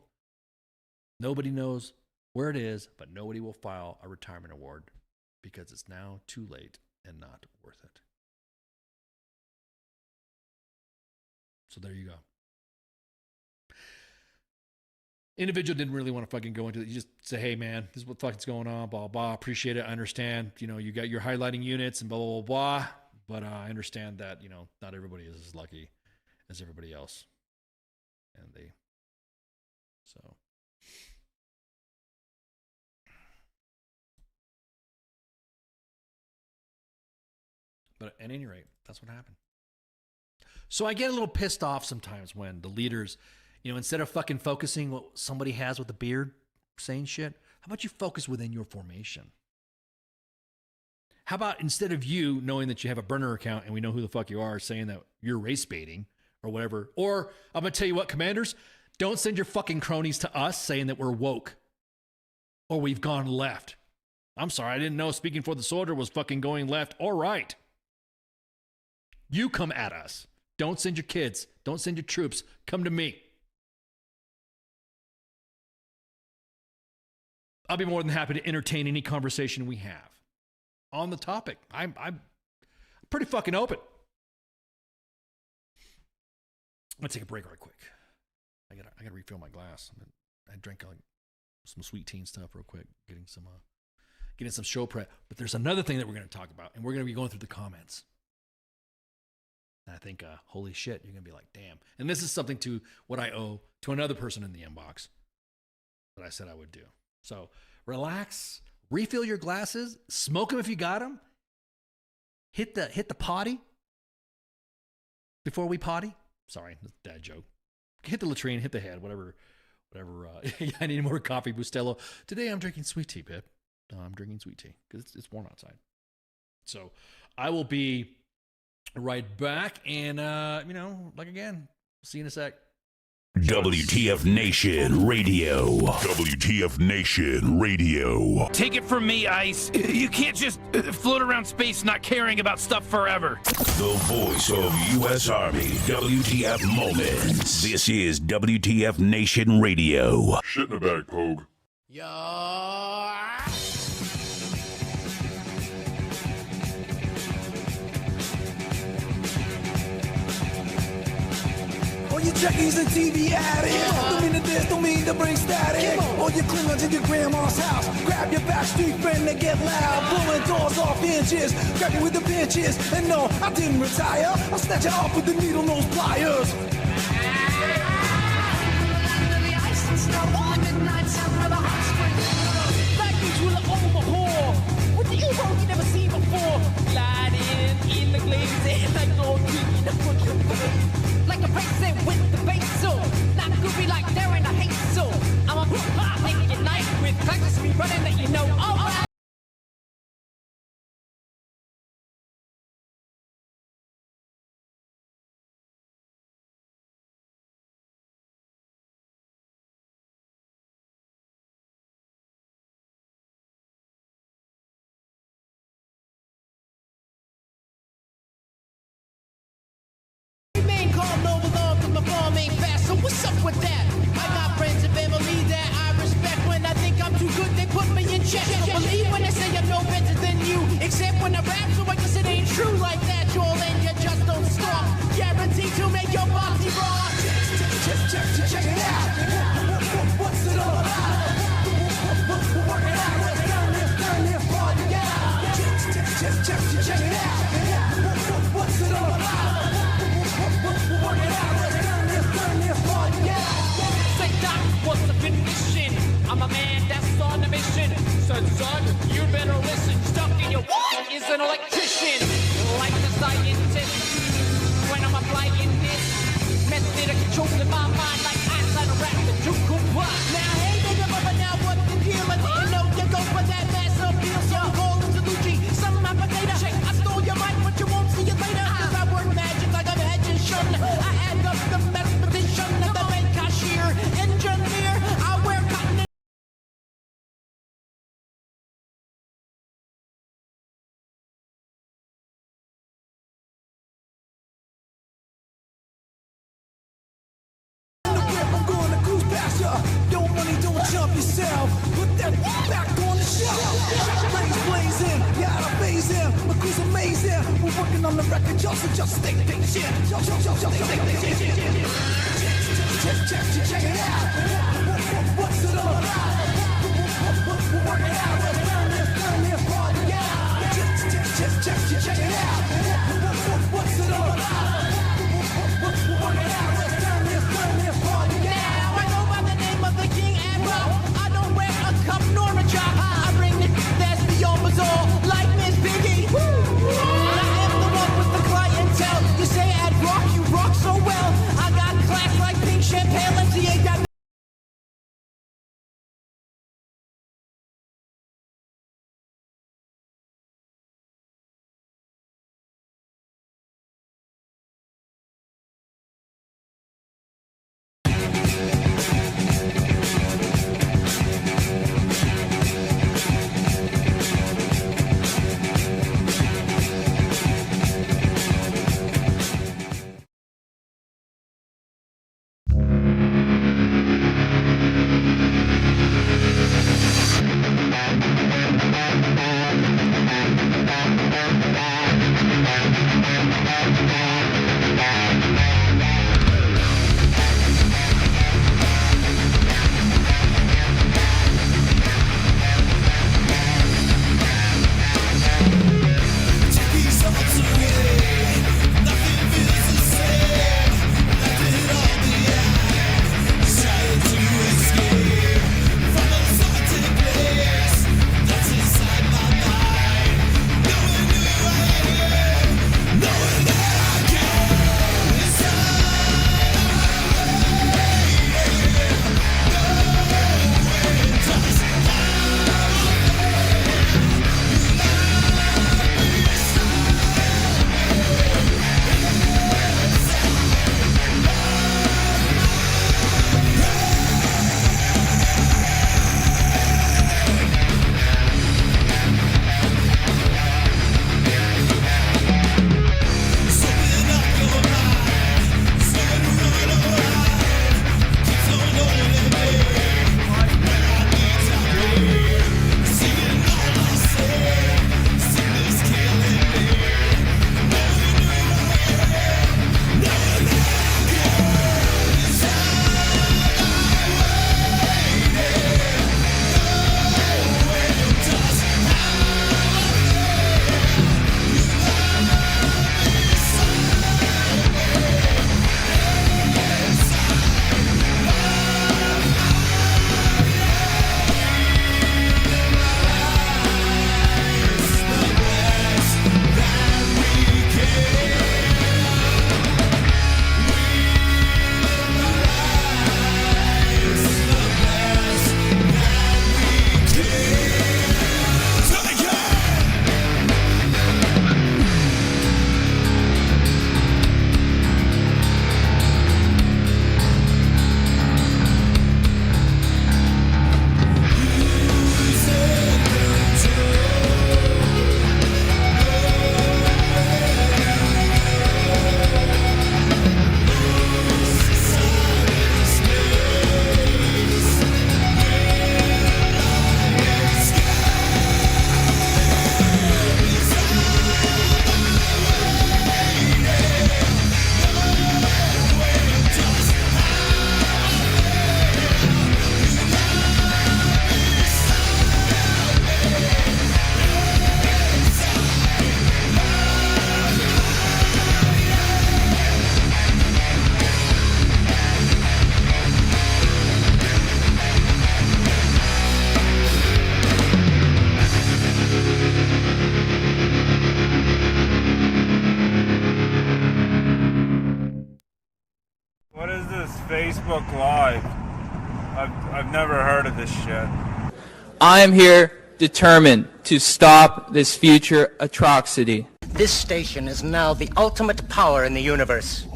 Nobody knows where it is, but nobody will file a retirement award because it's now too late and not worth it. So there you go. Individual didn't really want to fucking go into it. You just say, hey man, this is what fucking's going on, blah, blah, appreciate it. I understand, you got your highlighting units and blah, blah, blah, blah. But I understand that, not everybody is as lucky as everybody else. And but at any rate, that's what happened. So I get a little pissed off sometimes when the leaders, instead of fucking focusing what somebody has with a beard saying shit, how about you focus within your formation? How about instead of you knowing that you have a burner account and we know who the fuck you are saying that you're race baiting or whatever, or I'm going to tell you what, commanders, don't send your fucking cronies to us saying that we're woke or we've gone left. I'm sorry, I didn't know speaking for the soldier was fucking going left or right. You come at us. Don't send your kids. Don't send your troops. Come to me. I'll be more than happy to entertain any conversation we have on the topic. I'm pretty fucking open. I'm gonna take a break right quick. I gotta refill my glass. I drank some sweet tea and stuff real quick, getting some show prep. But there's another thing that we're gonna talk about, and we're gonna be going through the comments. And I think, holy shit, you're gonna be like, damn. And this is something to what I owe to another person in the inbox that I said I would do. So relax. Refill your glasses, smoke them if you got them. Hit the potty before we potty. Sorry, that's a dad joke. Hit the latrine, hit the head, whatever. I need more coffee, Bustelo. Today I'm drinking sweet tea, Pip. I'm drinking sweet tea because it's warm outside. So I will be right back. And, like again, see you in a sec. WTF Nation Radio. WTF Nation Radio. Take it from me, Ice. You can't just float around space not caring about stuff forever. The voice of U.S. Army. WTF Moments. This is WTF Nation Radio. Shit in the bag, Pogue. All you junkies and TV addicts, don't mean to diss, don't mean to bring static. All you Klingons in your grandma's house, grab your backstreet friend and get loud, blowing doors off inches, grab you with the pinches. And no, I didn't retire, I'll snatch it off with the needle nose pliers. With the evil you never seen before, gliding in the glaze, like no green, like a bracelet with the base, so not goofy like they're in a hate, so I'm a nick your night with practice me running that you know. All right. So what's up with that? I got friends and family that I respect. When I think I'm too good, they put me in check. Don't believe when I say I'm no better than you, except when I rap, so I guess it ain't true like that, Joel, and you just don't stop. Guaranteed to make your body rock. Check it out. What's it all about? Work it out. Let's turn this party out. Check it out. What's it all about? Work it out. Say, Doc, what's the condition? I'm a man that's on a mission. Son, you better listen. Stuck in your what is an electrician. Like the scientist, when I'm applying this method of controlling my mind like eyes on a rat that you could what? Now, hey, baby, but now what the deal? I didn't know you go for that mass appeal. So I'm calling to Lucci, some of my data. I stole your mic, but you won't see it later. Cause I work magic like I'm hedging shun. I add up the mathematician and the bank cashier, engineer. I wear cotton. I'm going to cruise past ya. Don't money, don't jump yourself. Put that back on the shelf. Blazing, yeah, I'm phasing. My crew's amazing. We're working on the record, y'all, so just stay patient. Check it out. What's it all about? Work it out. Let's turn this party out. Check it out. What's it all about? Work it out. Let's turn this party out. Now I go by the name of the King Admiral. I don't wear a cup nor a job. I bring the that's beyond bazaar, like Miss Piggy. I am the one with the clientele. You say I'd rock, you rock so well. I got class like pink champagne. Let's see, Facebook Live? I've never heard of this shit. I am here determined to stop this future atrocity. This station is now the ultimate power in the universe.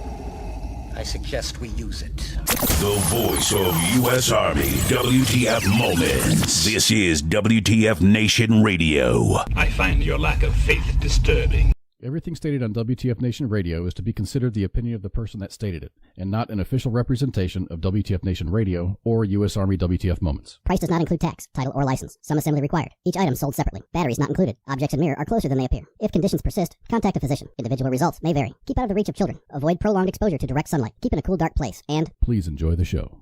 I suggest we use it. The voice of U.S. Army, WTF Moments. This is WTF Nation Radio. I find your lack of faith disturbing. Everything stated on WTF Nation Radio is to be considered the opinion of the person that stated it, and not an official representation of WTF Nation Radio or U.S. Army WTF Moments. Price does not include tax, title, or license. Some assembly required. Each item sold separately. Batteries not included. Objects in mirror are closer than they appear. If conditions persist, contact a physician. Individual results may vary. Keep out of the reach of children. Avoid prolonged exposure to direct sunlight. Keep in a cool, dark place. And please enjoy the show.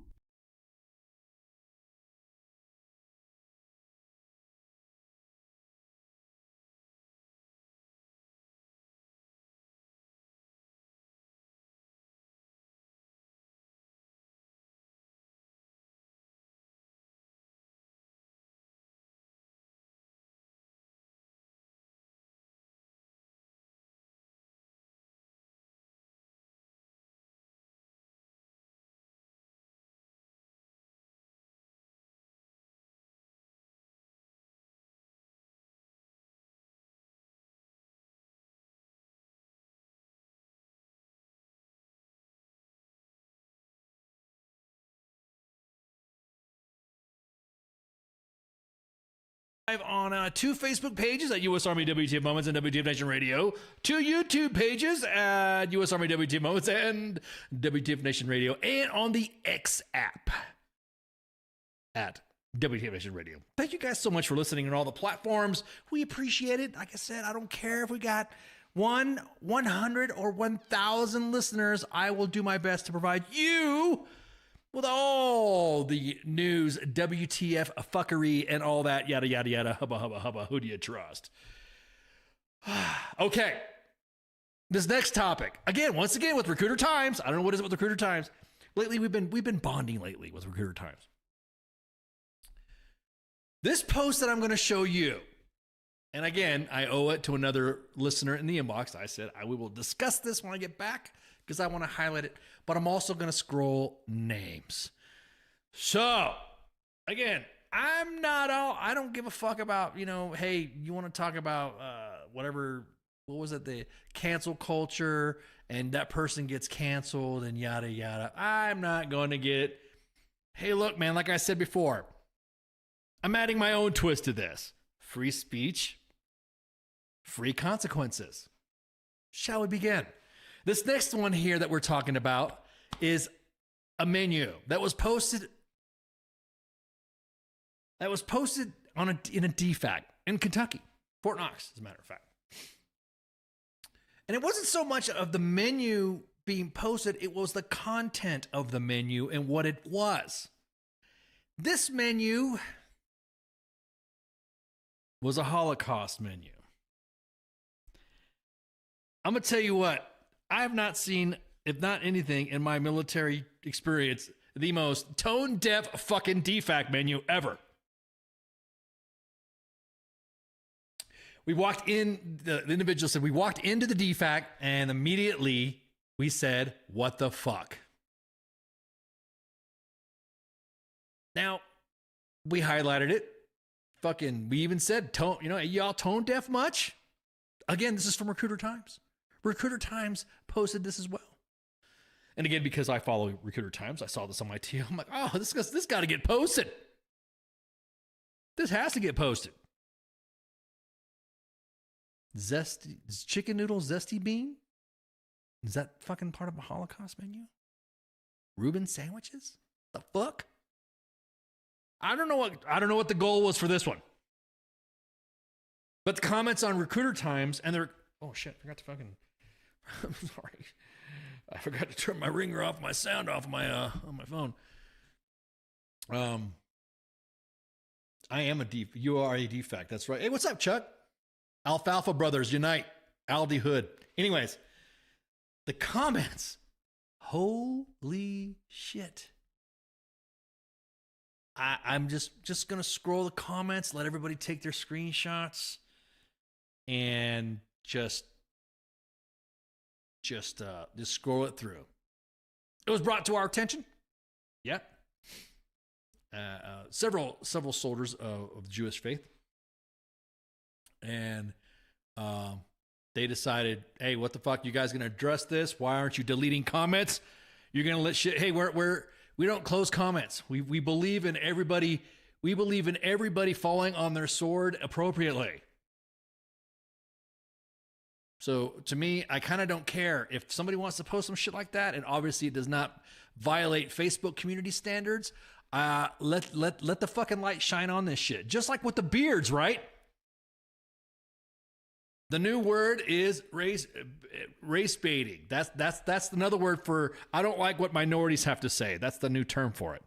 On two Facebook pages at U.S. Army WTF Moments and WTF Nation Radio, two YouTube pages at U.S. Army WTF Moments and WTF Nation Radio, and on the X app at WTF Nation Radio. Thank you guys so much for listening on all the platforms. We appreciate it. Like I said, I don't care if we got 100 or 1,000 listeners. I will do my best to provide you with all the news, WTF fuckery, and all that, yada, yada, yada, hubba, hubba, hubba. Who do you trust? Okay. This next topic, once again, with Recruiter Times. I don't know what is it with Recruiter Times. Lately, we've been bonding lately with Recruiter Times. This post that I'm going to show you, and again, I owe it to another listener in the inbox. I said we will discuss this when I get back, because I want to highlight it, but I'm also going to scroll names. So, again, I don't give a fuck about, hey, you want to talk about whatever, what was it, the cancel culture, and that person gets canceled and yada, yada. I'm not going to get, hey, look, man, like I said before, I'm adding my own twist to this. Free speech, free consequences. Shall we begin? This next one here that we're talking about is a menu that was posted in a DFAC in Kentucky, Fort Knox, as a matter of fact. And it wasn't so much of the menu being posted, it was the content of the menu and what it was. This menu was a Holocaust menu. I'm going to tell you what. I have not seen, if not anything, in my military experience, the most tone-deaf fucking DFAC menu ever. We walked in, the individual said, we walked into the DFAC and immediately we said, what the fuck? Now, we highlighted it. We even said, y'all tone-deaf much? Again, this is from Recruiter Times. Recruiter Times posted this as well. And again, because I follow Recruiter Times, I saw this on my TL. I'm like, oh, this got to get posted. This has to get posted. Zesty chicken noodle zesty bean? Is that fucking part of a Holocaust menu? Reuben sandwiches? The fuck? I don't know what the goal was for this one. But the comments on Recruiter Times and they're, oh shit, I forgot to fucking, I'm sorry. I forgot to turn my ringer off, my sound off on my phone. I am you are a DFAC. That's right. Hey, what's up, Chuck? Alfalfa Brothers Unite. Aldi Hood. Anyways, the comments. Holy shit. I'm just going to scroll the comments, let everybody take their screenshots, and just scroll it through. It was brought to our attention Yeah. Several soldiers of the Jewish faith. And they decided, hey, what the fuck? You guys going to address this? Why aren't you deleting comments? You're going to let shit. Hey, we don't close comments. We believe in everybody. We believe in everybody falling on their sword appropriately. So to me, I kind of don't care if somebody wants to post some shit like that, and obviously it does not violate Facebook community standards. Let the fucking light shine on this shit. Just like with the beards, right? The new word is race baiting. That's another word for I don't like what minorities have to say. That's the new term for it.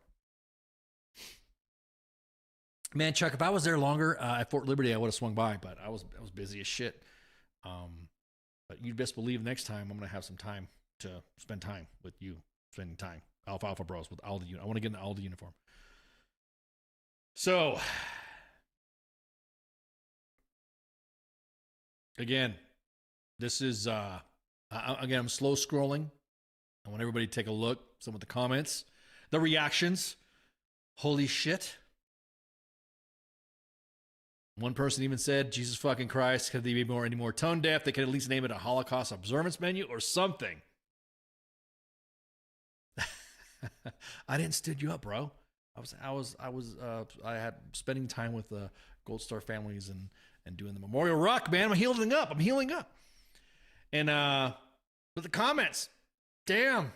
Man, Chuck, if I was there longer at Fort Liberty, I would have swung by, but I was busy as shit. But you'd best believe next time I'm gonna have some time to spend time with you, spending time Alpha Bros with Aldi. I want to get in the Aldi uniform. So. Again, this is, I'm slow scrolling. I want everybody to take a look. Some of the comments, the reactions. Holy shit. One person even said, Jesus fucking Christ, could they be any more tone deaf? They could at least name it a Holocaust observance menu or something. I didn't stood you up, bro. I had spending time with the Gold Star families and doing the Memorial Rock, man. I'm healing up. And with the comments, damn,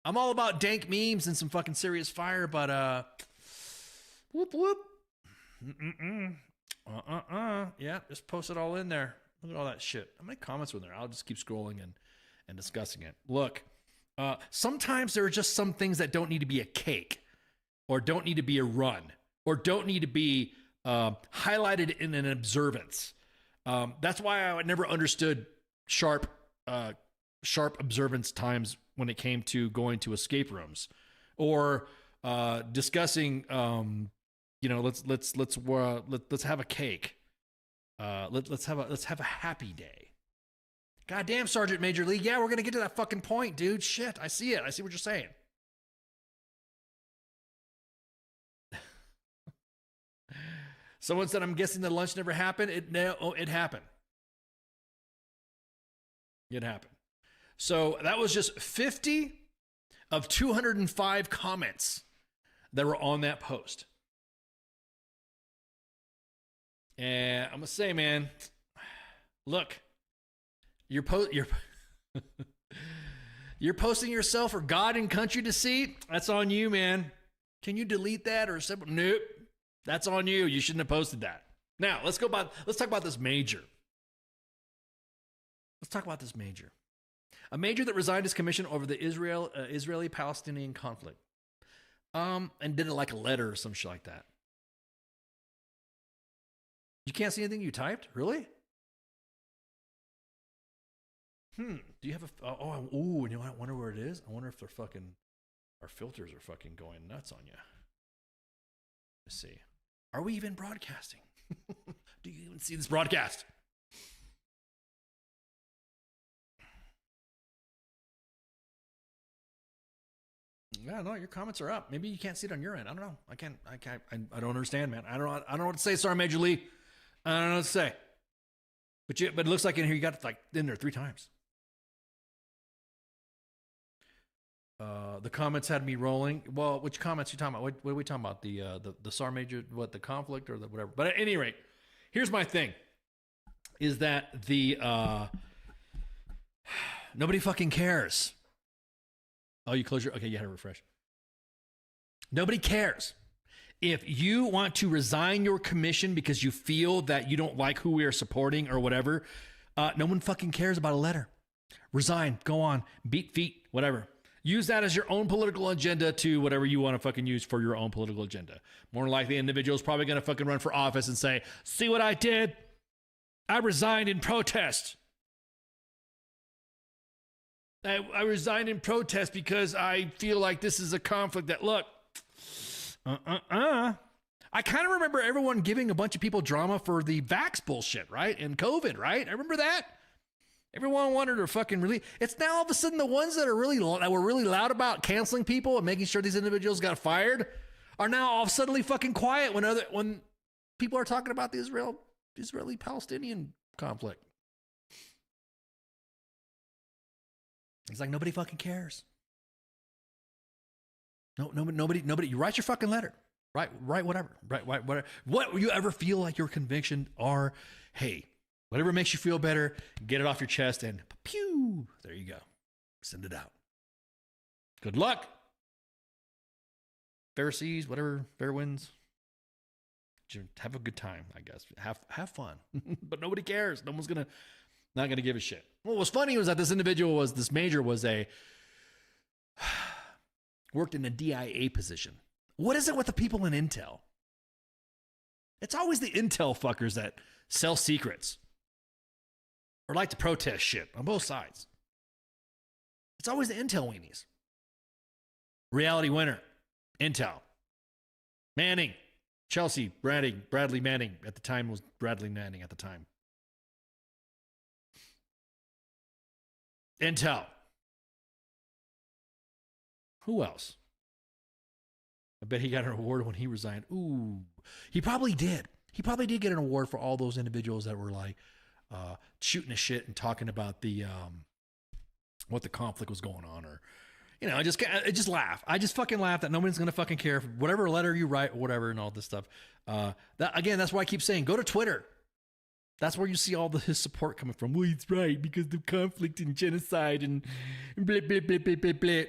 I'm all about dank memes and some fucking serious fire, but whoop whoop. Yeah, just post it all in there. Look at all that shit. How many comments were there? I'll just keep scrolling and discussing it. Look, sometimes there are just some things that don't need to be a cake, or don't need to be a run, or don't need to be highlighted in an observance. That's why I never understood sharp observance times when it came to going to escape rooms, or discussing. Let's have a cake. Let's have a happy day. Goddamn, Sergeant Major Lee. Yeah, we're gonna get to that fucking point, dude. Shit, I see it. I see what you're saying. Someone said, I'm guessing the lunch never happened. It happened. It happened. So that was just 50 of 205 comments that were on that post. And I'm going to say, man, look, you're posting yourself for God and country to see. That's on you, man. Can you delete that or something? Nope. That's on you. You shouldn't have posted that. Now, let's talk about this major. Let's talk about this major. A major that resigned his commission over the Israeli-Palestinian conflict. And did it like a letter or some shit like that. You can't see anything you typed? Really? Do you have a... you know what? I wonder where it is. I wonder if they're fucking... Our filters are fucking going nuts on you. Let's see. Are we even broadcasting? Do you even see this broadcast? Yeah, no, your comments are up. Maybe you can't see it on your end. I don't know. I don't understand, man. I don't know what to say. Sorry, Major Lee. I don't know what to say. But it looks like in here you got like in there 3 times. The comments had me rolling. Well, which comments are you talking about? What are we talking about? The SAR major, the conflict or the whatever. But at any rate, here's my thing: is that nobody fucking cares. Oh, you close your... Okay, you had to refresh. Nobody cares. If you want to resign your commission because you feel that you don't like who we are supporting or whatever, no one fucking cares about a letter. Resign. Go on. Beat feet. Whatever. Use that as your own political agenda to whatever you want to fucking use for your own political agenda. More than likely, the individual is probably going to fucking run for office and say, see what I did? I resigned in protest. I resigned in protest because I feel like this is a conflict that, look, I kind of remember everyone giving a bunch of people drama for the vax bullshit, right? And COVID, right? I remember that. Everyone wanted to fucking release. It's now all of a sudden the ones that were really loud about canceling people and making sure these individuals got fired are now all suddenly fucking quiet when people are talking about the Israeli-Palestinian conflict. It's like nobody fucking cares. No, nobody. You write your fucking letter. Write whatever. Write whatever. What you ever feel like your conviction are, hey, whatever makes you feel better, get it off your chest and pew. There you go. Send it out. Good luck. Pharisees, whatever, fair winds. Have a good time, I guess. Have fun. But nobody cares. No one's not gonna give a shit. What was funny was that this major was worked in a DIA position. What is it with the people in Intel? It's always the Intel fuckers that sell secrets or like to protest shit on both sides. It's always the Intel weenies. Reality winner, Intel. Manning, Chelsea, Bradley Manning at the time was Bradley Manning at the time. Intel. Who else? I bet he got an award when he resigned. Ooh, he probably did. He probably did get an award for all those individuals that were like shooting a shit and talking about the what the conflict was going on, or I just laugh. I just fucking laugh that nobody's gonna fucking care for whatever letter you write or whatever and all this stuff. That's why I keep saying go to Twitter. That's where you see all his support coming from. Well, it's right because of conflict and genocide and blah blah blah blah blah blah.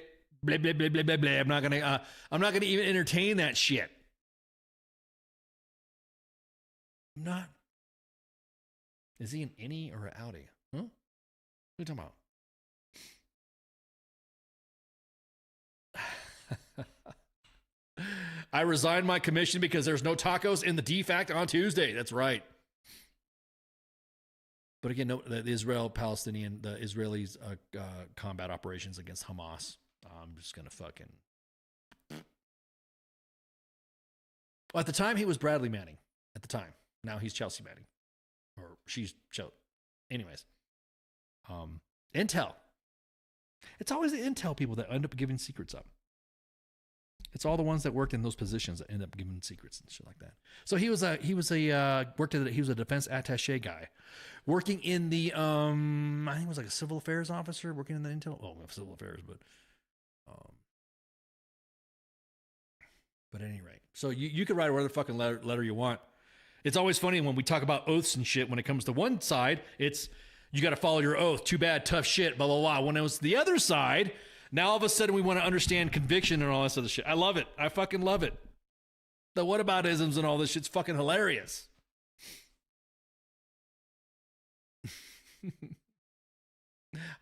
Blah, blah, blah, blah, blah, blah. I'm not gonna even entertain that shit. I'm not. Is he an innie or an outie? Huh? What are you talking about? I resigned my commission because there's no tacos in the DFAC on Tuesday. That's right. But again, no, the Israelis' combat operations against Hamas. I'm just going to fucking... Well, at the time, he was Bradley Manning. At the time. Now he's Chelsea Manning. Or she's Chelsea. Anyways. Intel. It's always the Intel people that end up giving secrets up. It's all the ones that worked in those positions that end up giving secrets and shit like that. So he was a defense attaché guy, working in the I think it was like a civil affairs officer working in the Intel. Oh, civil affairs, but at any rate, so you could write whatever fucking letter you want. It's always funny when we talk about oaths and shit. When it comes to one side, it's you got to follow your oath. Too bad, tough shit. Blah blah blah. When it was the other side. Now all of a sudden we want to understand conviction and all this other shit. I love it. I fucking love it. The whataboutisms and all this shit's fucking hilarious.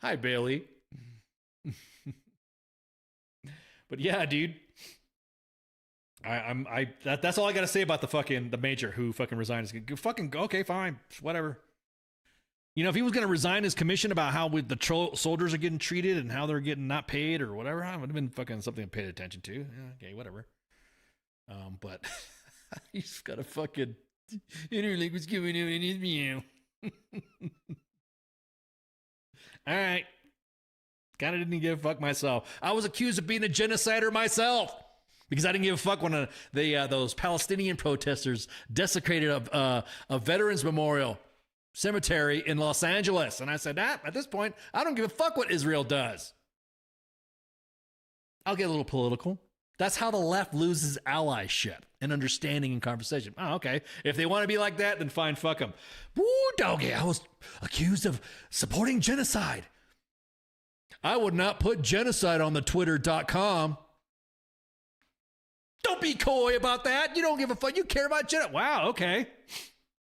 Hi, Bailey. But yeah, dude. That's all I gotta say about the major who fucking resigned. Fucking okay, fine, whatever. You know, if he was going to resign his commission about how the soldiers are getting treated and how they're getting not paid or whatever, I would have been fucking something I paid attention to. Yeah, okay, whatever. But he's got a fucking interlanguage going on in his meow. All right. Kind of didn't give a fuck myself. I was accused of being a genocider myself because I didn't give a fuck when those Palestinian protesters desecrated a veterans memorial cemetery in Los Angeles. And I said, at this point, I don't give a fuck what Israel does. I'll get a little political. That's how the left loses allyship and understanding and conversation. Oh, okay. If they want to be like that, then fine, fuck them. Woo, doggy, I was accused of supporting genocide. I would not put genocide on the twitter.com. Don't be coy about that. You don't give a fuck. You care about genocide. Wow, okay.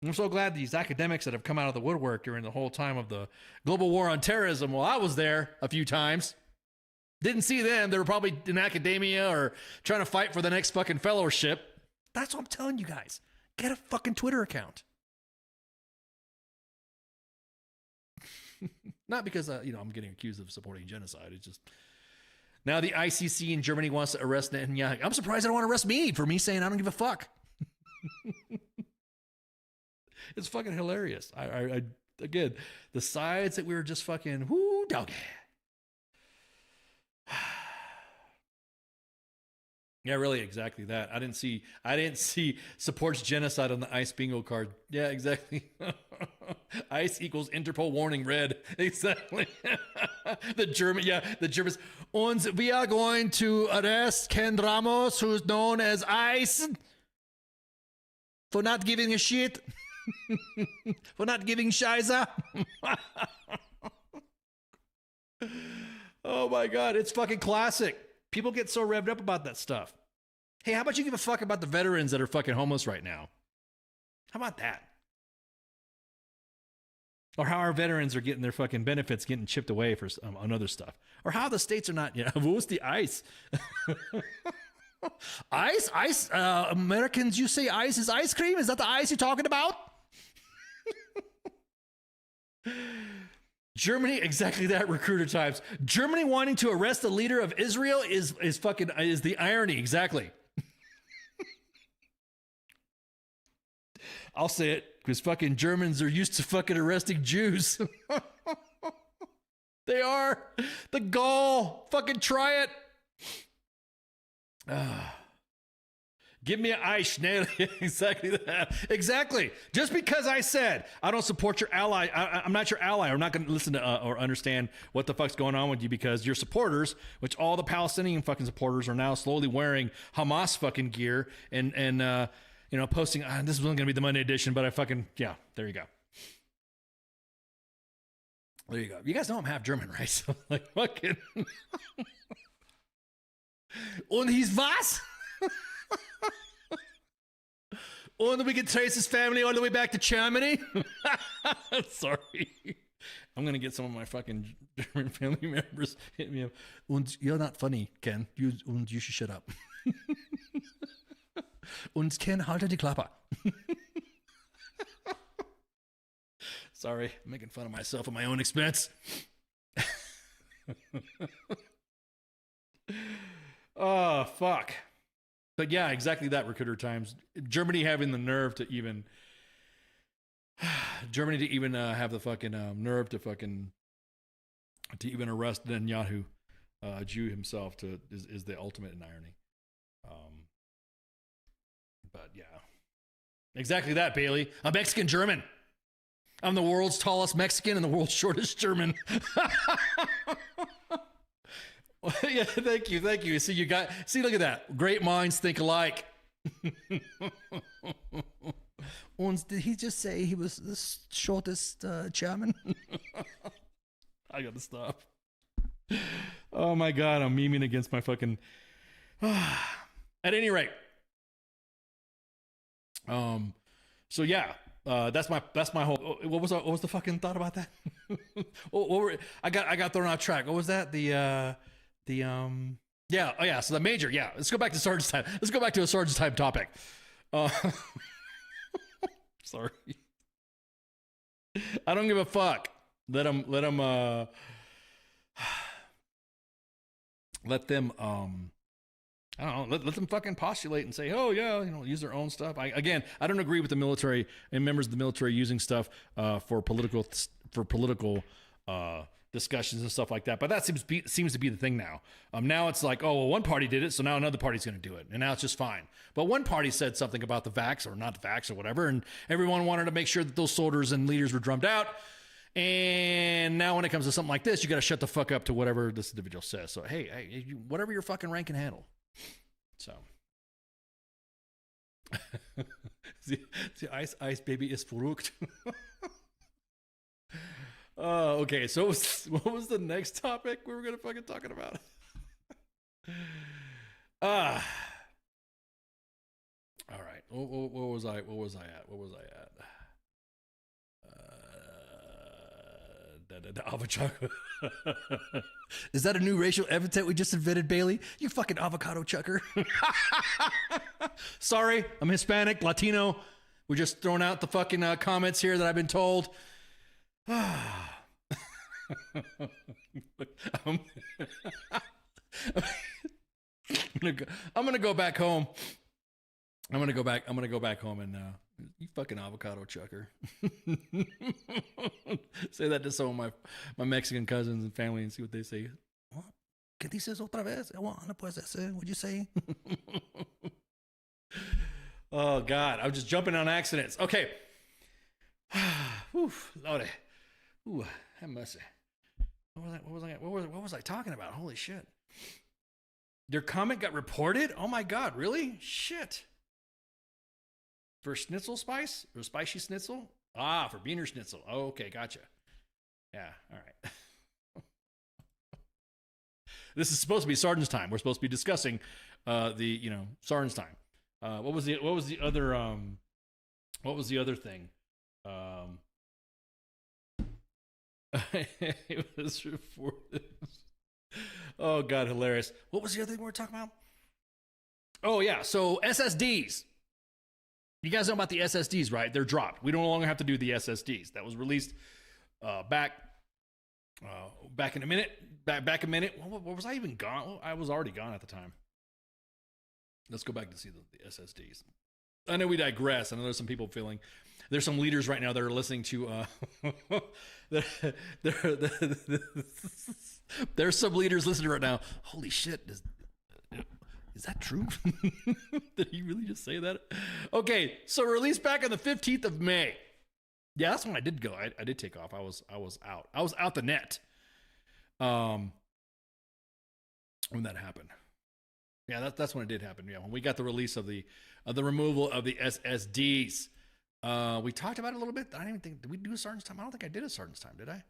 I'm so glad these academics that have come out of the woodwork during the whole time of the global war on terrorism. Well, I was there a few times. Didn't see them. They were probably in academia or trying to fight for the next fucking fellowship. That's what I'm telling you guys. Get a fucking Twitter account. Not because, I'm getting accused of supporting genocide. It's just now the ICC in Germany wants to arrest Netanyahu. I'm surprised they don't want to arrest me for me saying I don't give a fuck. It's fucking hilarious. again, the sides that we were just fucking, whoo, doggy. Yeah, really, exactly that. I didn't see supports genocide on the ICE bingo card. Yeah, exactly. ICE equals Interpol warning red. Exactly. The Germans. Und we are going to arrest Ken Ramos, who's known as ICE, for not giving a shit. For not giving Scheiße. Oh my God, it's fucking classic. People get so revved up about that stuff. Hey, how about you give a fuck about the veterans that are fucking homeless right now? How about that? Or how our veterans are getting their fucking benefits getting chipped away for on other stuff. Or how the states are not, who's the ICE? ICE? Americans, you say ice is ice cream? Is that the ice you're talking about? Germany, exactly that, recruiter types. Germany wanting to arrest the leader of Israel is the irony, exactly. I'll say it, because fucking Germans are used to fucking arresting Jews. They are. The gall. Fucking try it. Give me an ice, schnell. Exactly that. Exactly. Just because I said I don't support your ally, I'm not your ally. I'm not going to listen to or understand what the fuck's going on with you because your supporters, which all the Palestinian fucking supporters are now slowly wearing Hamas fucking gear and posting. This is only going to be the Monday edition, but there you go. There you go. You guys know I'm half German, right? So like fucking. Und he's was? And we can trace his family all the way back to Germany. Sorry. I'm going to get some of my fucking German family members hit me up. And you're not funny, Ken. You should shut up. Und Ken, halte die Klappe. Sorry, I'm making fun of myself at my own expense. Oh, fuck. But yeah, exactly that, recruiter times. Germany having the nerve to even have the fucking nerve to even arrest Netanyahu, Jew himself, is the ultimate in irony. But yeah, exactly that, Bailey. I'm Mexican German. I'm the world's tallest Mexican and the world's shortest German. Yeah, thank you. See, look at that. Great minds think alike. And did he just say he was the shortest German? I gotta stop. Oh my God, I'm memeing against my fucking. At any rate, so yeah, that's my whole. What was the fucking thought about that? I got thrown off track. What was that? So the major, let's go back to Sergeant's Time. Let's go back to a Sergeant's Time topic. Sorry. I don't give a fuck. Let them I don't know, let them fucking postulate and say, oh yeah, use their own stuff. I don't agree with the military and members of the military using stuff for political discussions and stuff like that. But that seems to be the thing now. Now it's like, oh, well, one party did it, so now another party's going to do it, and now it's just fine. But one party said something about the vax or not the vax or whatever, and everyone wanted to make sure that those soldiers and leaders were drummed out. And now when it comes to something like this, you got to shut the fuck up to whatever this individual says. So hey, whatever your fucking rank can handle. So. The ice baby is verrückt. Okay, so what was the next topic we were gonna fucking talking about? All right. What was I at? Avocado. Is that a new racial epithet we just invented, Bailey? You fucking avocado chucker. Sorry, I'm Hispanic, Latino. We're just throwing out the fucking comments here that I've been told. I'm gonna go back home. I'm gonna go back home and you fucking avocado chucker. Say that to some of my Mexican cousins and family and see what they say. What? ¿Qué dices otra vez? No puedes decir. What'd you say? Oh, God. I'm just jumping on accidents. Okay. Oof, Lordy. Ooh, have mercy. What was I talking about? Holy shit. Their comment got reported? Oh, my God. Really? Shit. For schnitzel spice? Or spicy schnitzel? Ah, for Wiener schnitzel. Oh, okay, gotcha. Yeah, all right. This is supposed to be Sergeant's time. We're supposed to be discussing Sergeant's time. What was the other thing? It was reported. Oh, God, hilarious. What was the other thing we were talking about? Oh, yeah, so SSDs. You guys know about the SSDs, right? They're dropped. We no longer have to do the SSDs. That was released back in a minute. Back a minute. What was I even gone? Well, I was already gone at the time. Let's go back to see the SSDs. I know we digress. I know there's some people feeling. There's some leaders right now that are listening to. There's some leaders listening right now. Holy shit! Is that true? Did he really just say that? Okay, so released back on the 15th of May. Yeah, that's when I did go. I did take off. I was out. I was out the net. When that happened. Yeah, that's when it did happen. Yeah, when we got the release of the removal of the SSDs. We talked about it a little bit. I didn't even think, did we do a Sergeant's time? I don't think I did a Sergeant's time, did I?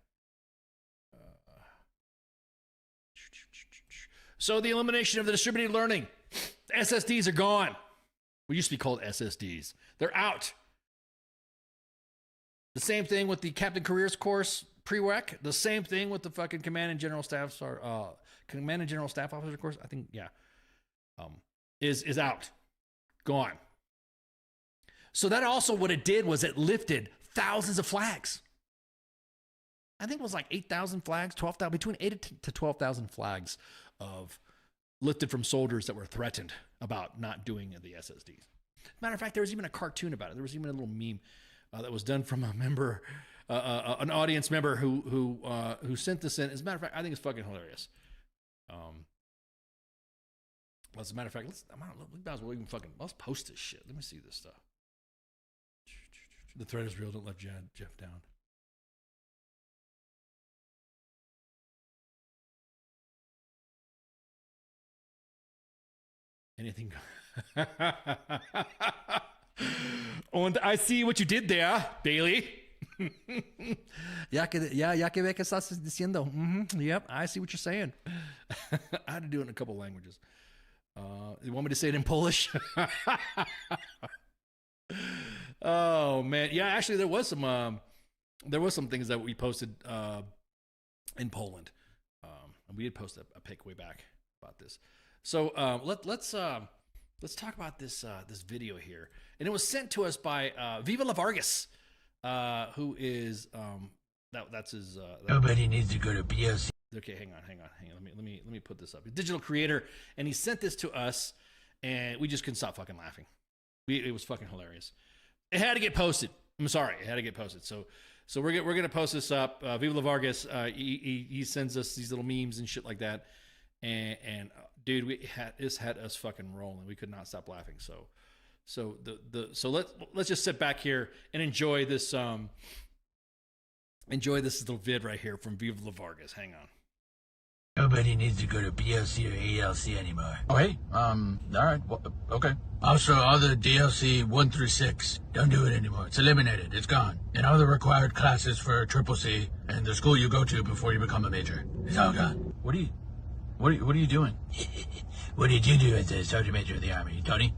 So the elimination of the distributed learning. SSDs are gone. We used to be called SSDs. They're out. The same thing with the Captain Careers course prereq. The same thing with the fucking Command and General Staff Officer course. I think, yeah, is out, gone. So that also what it did was it lifted thousands of flags. I think it was like 8,000 flags, 12,000, between 8 to 12,000 flags of lifted from soldiers that were threatened about not doing the SSDs. Matter of fact, there was even a cartoon about it. There was even a little meme that was done from a member, an audience member who sent this in. As a matter of fact, I think it's fucking hilarious. As a matter of fact, let's post this shit. Let me see this stuff. The threat is real. Don't let Jeff down. Anything? And I see what you did there, Bailey. Ya que ve que estás diciendo. Yep, I see what you're saying. I had to do it in a couple languages. You want me to say it in Polish? Oh man, yeah. Actually, there was some things that we posted in Poland, and we did post a pic way back about this. So let's talk about this video here, and it was sent to us by Viva La Vargas, who is that's his. Nobody needs to go to BLC. Okay, hang on. Let me put this up. A digital creator, and he sent this to us, and we just couldn't stop fucking laughing. It was fucking hilarious. It had to get posted. I'm sorry, it had to get posted. So we're gonna post this up. Viva La Vargas, he sends us these little memes and shit like that, and dude, this had us fucking rolling. We could not stop laughing. So let's just sit back here and enjoy this little vid right here from Viva La Vargas. Hang on. Nobody needs to go to BLC or ALC anymore. Oh, hey, all right, well, okay. Also, all the DLC 1 through 6, don't do it anymore. It's eliminated, it's gone. And all the required classes for Triple C and the school you go to before you become a major, it's all gone. What are you doing? What did you do as a sergeant major of the Army, Tony?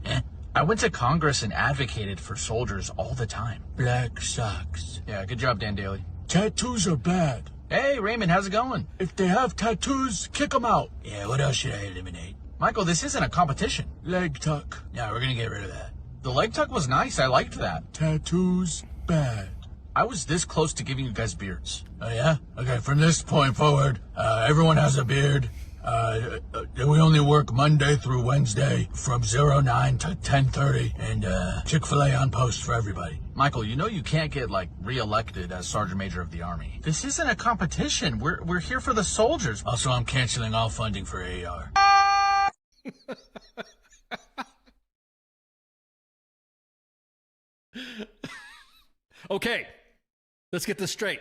I went to Congress and advocated for soldiers all the time. Black socks. Yeah, good job, Dan Daly. Tattoos are bad. Hey, Raymond, how's it going? If they have tattoos, kick them out. Yeah, what else should I eliminate? Michael, this isn't a competition. Leg tuck. Yeah, we're gonna get rid of that. The leg tuck was nice. I liked that. Tattoos, bad. I was this close to giving you guys beards. Oh, yeah? Okay, from this point forward, everyone has a beard. We only work Monday through Wednesday from 09 to 10:30, and Chick-fil-A on post for everybody. Michael, you know you can't get, reelected as Sergeant Major of the Army. This isn't a competition. We're here for the soldiers. Also, I'm canceling all funding for AR. Okay, let's get this straight.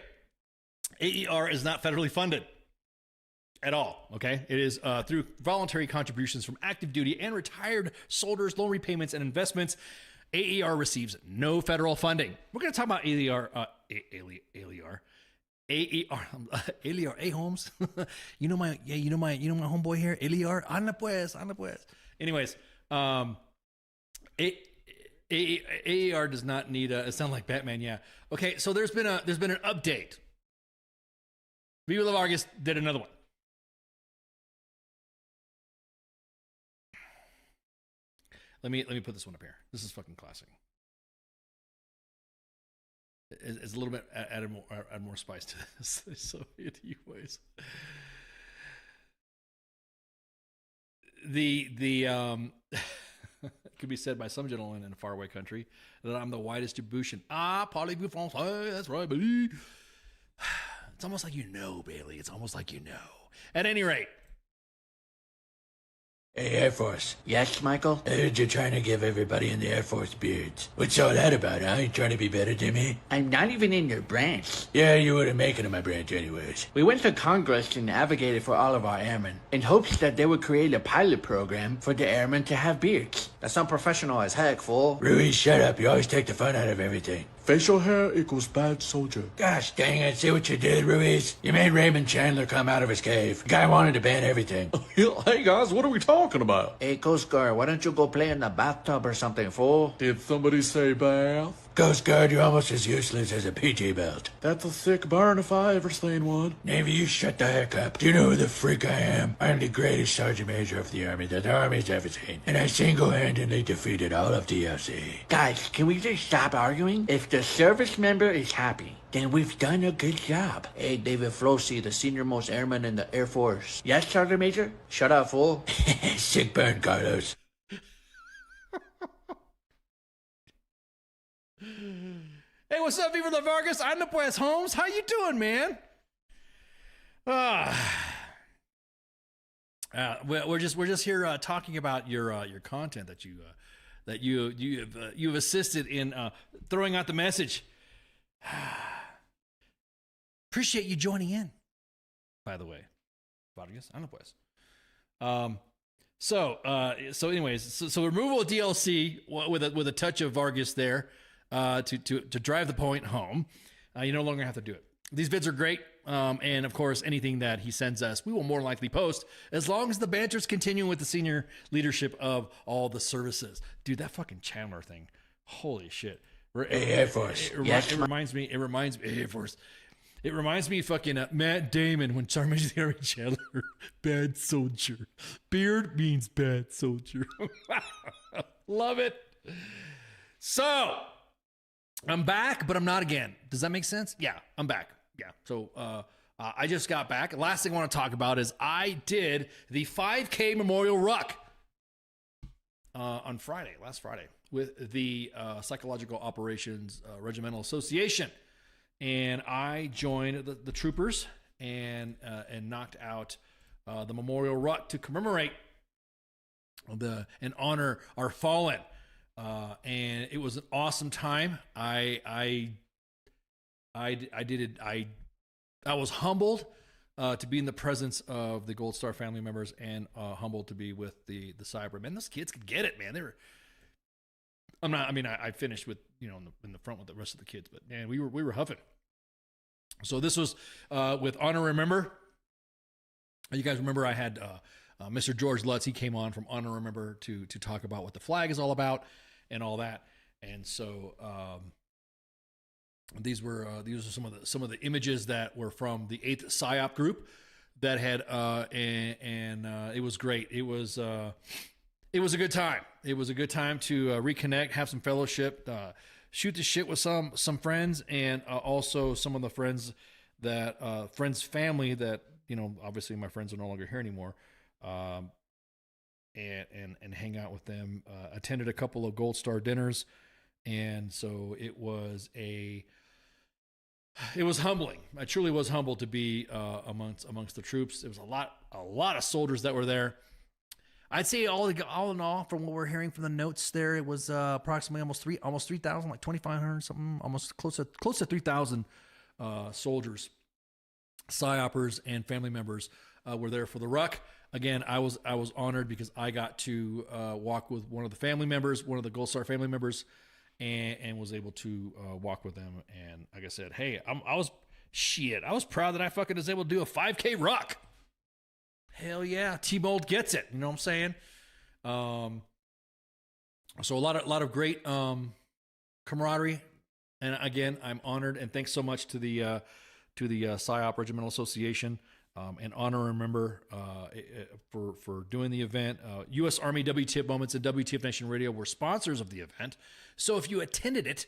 AER is not federally funded at all, okay? It is through voluntary contributions from active duty and retired soldiers, loan repayments, and investments. AER receives no federal funding. We're going to talk about AER, A Holmes. you know my homeboy here, AER. Anda pues. Anyways, AER does not need it sounds like Batman, yeah. Okay, so there's been an update. Viva La Vargas did another one. Let me put this one up here. This is fucking classic. It's a little bit add more spice to this. So anyways, the it could be said by some gentleman in a faraway country that I'm the widest distribution. Parlez vous français? That's right, Bailey. It's almost like Bailey. It's almost like At any rate. Hey, Air Force. Yes, Michael? I heard you're trying to give everybody in the Air Force beards. What's all that about, huh? You trying to be better than me? I'm not even in your branch. Yeah, you wouldn't make it in my branch anyways. We went to Congress and advocated for all of our airmen in hopes that they would create a pilot program for the airmen to have beards. That's unprofessional as heck, fool. Ruiz, shut up. You always take the fun out of everything. Facial hair equals bad soldier. Gosh dang it, see what you did, Ruiz? You made Raymond Chandler come out of his cave. The guy wanted to ban everything. Hey guys, what are we talking about? Hey, Coast Guard, why don't you go play in the bathtub or something, fool? Did somebody say bath? Coast Guard, you're almost as useless as a PJ belt. That's a sick burn if I ever seen one. Navy, you shut the heck up. Do you know who the freak I am? I'm the greatest Sergeant Major of the Army that the Army's ever seen. And I single-handedly defeated all of DLC. Guys, can we just stop arguing? If the service member is happy, then we've done a good job. Hey, David Flosey, the senior-most airman in the Air Force. Yes, Sergeant Major? Shut up, fool. Sick burn, Carlos. Hey, what's up, Viva La Vargas? I'm the pues, Holmes. How you doing, man? We're just here talking about your content that you've assisted in throwing out the message. Appreciate you joining in. By the way, Vargas, I'm the pues. So anyways, removal of DLC with a touch of Vargas there. To drive the point home, you no longer have to do it. These vids are great, and of course, anything that he sends us, we will more likely post, as long as the banter's continuing with the senior leadership of all the services. Dude, that fucking Chandler thing, holy shit! Hey, Air Force. It reminds me, Air Force. It reminds me, fucking Matt Damon when Sergeant Major Chandler, bad soldier. Beard means bad soldier. Love it. So. I'm back, but I'm not again. Does that make sense? Yeah, I'm back. Yeah. So I just got back. Last thing I want to talk about is I did the 5K Memorial Ruck on last Friday, with the Psychological Operations Regimental Association. And I joined the troopers and knocked out the Memorial Ruck to commemorate and honor our fallen. And it was an awesome time. I did it. I was humbled to be in the presence of the Gold Star family members, and humbled to be with the Cybermen. Those kids could get it, man. I finished with in the front with the rest of the kids, but man, we were huffing. So this was with Honor Remember. You guys remember I had Mr. George Lutz. He came on from Honor Remember to talk about what the flag is all about and all that. And so these were some of the images that were from the 8th PSYOP group that had and it was great. It was a good time. It was a good time to reconnect, have some fellowship, shoot the shit with some friends, and also some of the friends that friends family that obviously my friends are no longer here anymore. and hang out with them. Attended a couple of Gold Star dinners, and so it was humbling. I truly was humbled to be amongst the troops. There was a lot of soldiers that were there. I'd say all in all, from what we're hearing from the notes there, it was approximately almost 3,000, like 2,500 something, almost close to 3,000 soldiers, PSYOPers, and family members were there for the ruck. Again, I was honored because I got to walk with one of the family members, one of the Gold Star family members, and was able to walk with them. And like I said, hey, I was proud that I fucking was able to do a 5K ruck. Hell yeah, T-Mold gets it. You know what I'm saying? So a lot of great camaraderie. And again, I'm honored, and thanks so much to the PSYOP Regimental Association and honor and remember for doing the event. U.S. Army WTF Moments and WTF Nation Radio were sponsors of the event. So if you attended it,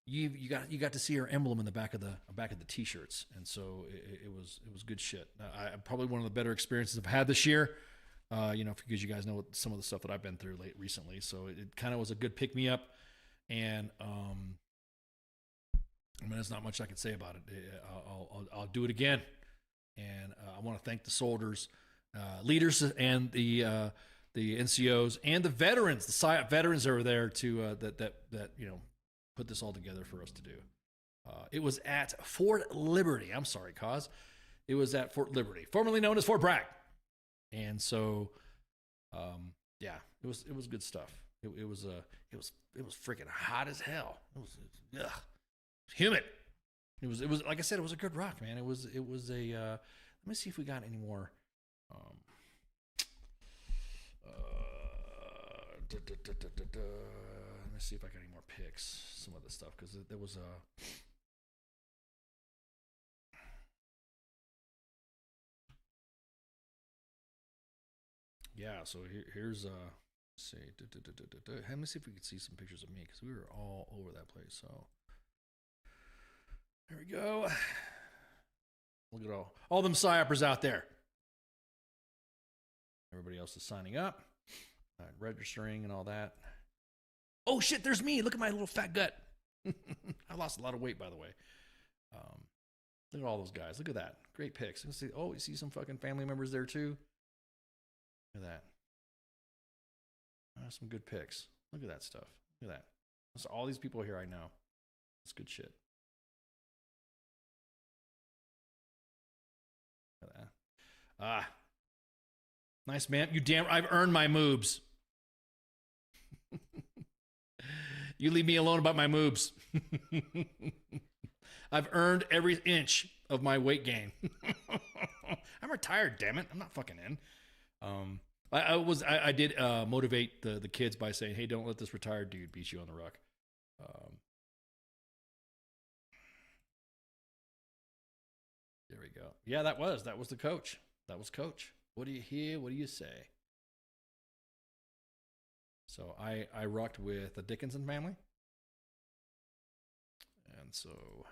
you got to see our emblem in the back of the t-shirts, and so it was good shit. Probably one of the better experiences I've had this year. Because you guys know some of the stuff that I've been through recently, so it kind of was a good pick me up. And there's not much I can say about it. I'll do it again, and I want to thank the soldiers, leaders, and the NCOs and the veterans, the PSYOP veterans that were there to that put this all together for us to do. It was at Fort Liberty. I'm sorry, Cause. It was at Fort Liberty, formerly known as Fort Bragg. And so, it was good stuff. It was freaking hot as hell. It was humid. It was like I said, it was a good rock, man. It was a. Let me see if we got any more. Let me see if I got any more pics. Some of the stuff, because there was a. Yeah, so here's let's see. Let me see if we can see some pictures of me, because we were all over that place. So there we go. Look at all them PSYOPers out there. Everybody else is signing up, registering and all that. Oh shit, there's me. Look at my little fat gut. I lost a lot of weight, by the way. Look at all those guys. Look at that. Great pics. You see some fucking family members there too. Look at that. Some good pics. Look at that stuff. Look at that. So all these people here I know. That's good shit. Look at that. Nice, man. I've earned my moobs. You leave me alone about my moobs. I've earned every inch of my weight gain. I'm retired, damn it. I'm not fucking in. I did motivate the kids by saying, hey, don't let this retired dude beat you on the ruck. There we go. Yeah, that was the coach. That was coach. What do you hear? What do you say? So I rucked with the Dickinson family. And so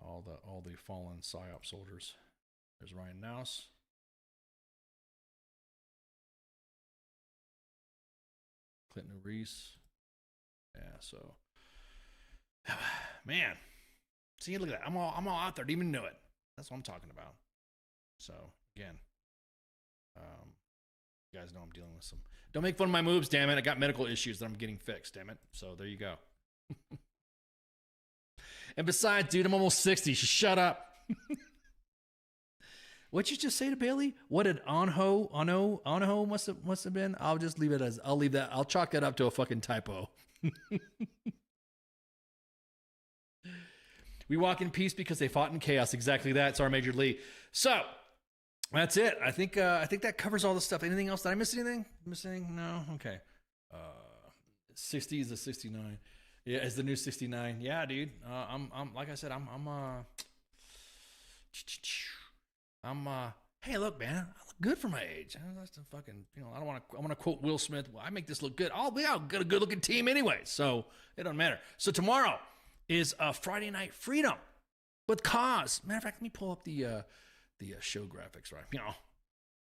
all the fallen PSYOP soldiers. There's Ryan Nouse. Clinton Reese. Yeah, so man. See, look at that. I'm all out there. Didn't even know it. That's what I'm talking about. So again, you guys know I'm dealing with some. Don't make fun of my moves, damn it. I got medical issues that I'm getting fixed, damn it. So there you go. And besides, dude, I'm almost 60. Shut up. What'd you just say to Bailey? What did Onho must have been? I'll just leave it as I'll chalk that up to a fucking typo. We walk in peace because they fought in chaos. Exactly that. Sergeant Major Lee. So that's it. I think that covers all the stuff. Anything else? Did I miss anything? No? Okay. 60 is the 69. Yeah, it's the new 69. Yeah, dude. I'm like I said, hey, look, man, I look good for my age. That's the fucking, I want to quote Will Smith. Well, I make this look good. We got a good looking team anyway, so it doesn't matter. So tomorrow is Friday Night Freedom with Cause. Matter of fact, let me pull up the the show graphics, right?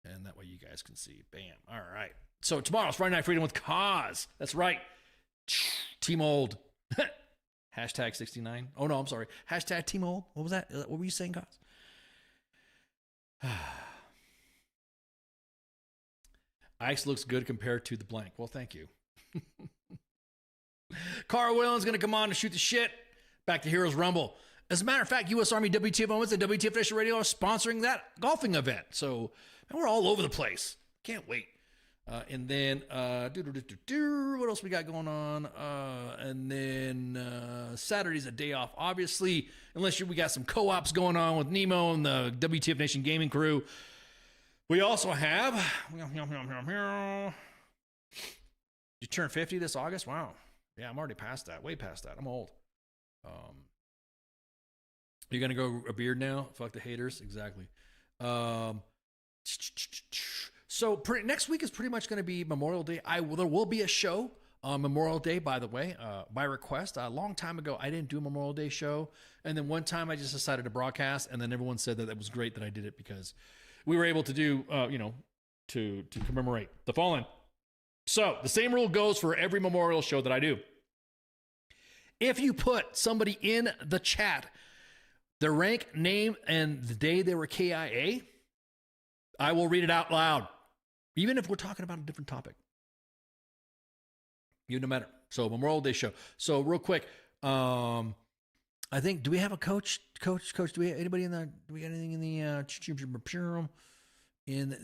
And that way you guys can see. Bam. All right. So tomorrow's Friday Night Freedom with Cause. That's right. Team Old. Hashtag 69. Oh, no, I'm sorry. Hashtag Team Old. What was that? What were you saying, Cause? Ice looks good compared to the blank. Well, thank you. Carl Whelan's going to come on to shoot the shit. Back to Heroes Rumble. As a matter of fact, U.S. Army WTF Moments and WTF Nation Radio are sponsoring that golfing event. So we're all over the place. Can't wait. And then, what else we got going on? And then Saturday's a day off, obviously, unless we got some co-ops going on with Nemo and the WTF Nation gaming crew. We also have, you turn 50 this August? Wow. Yeah, I'm already past that, way past that. I'm old. You're going to go a beard now? Fuck the haters. Exactly. So next week is pretty much going to be Memorial Day. There will be a show on Memorial Day, by the way, by request. A long time ago, I didn't do a Memorial Day show. And then one time I just decided to broadcast. And then everyone said that it was great that I did it because we were able to do, to commemorate the fallen. So the same rule goes for every memorial show that I do. If you put somebody in the chat, their rank, name, and the day they were KIA, I will read it out loud, even if we're talking about a different topic. No matter. So Memorial Day show. So real quick, I think, do we have a coach? Coach, do we have anybody in the? Do we got anything in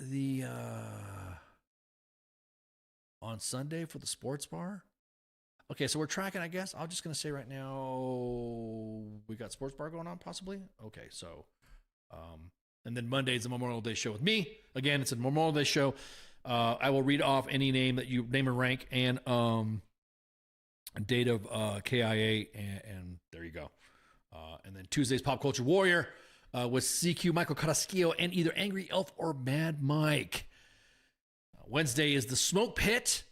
the on Sunday for the sports bar? Okay, so we're tracking, I guess. I'm just going to say right now, we got sports bar going on, possibly. Okay, so, and then Monday's a Memorial Day show with me. Again, it's a Memorial Day show. I will read off any name that you name and rank and date of KIA, and there you go. And then Tuesday's Pop Culture Warrior with CQ, Michael Carrasquillo, and either Angry Elf or Mad Mike. Wednesday is the Smoke Pit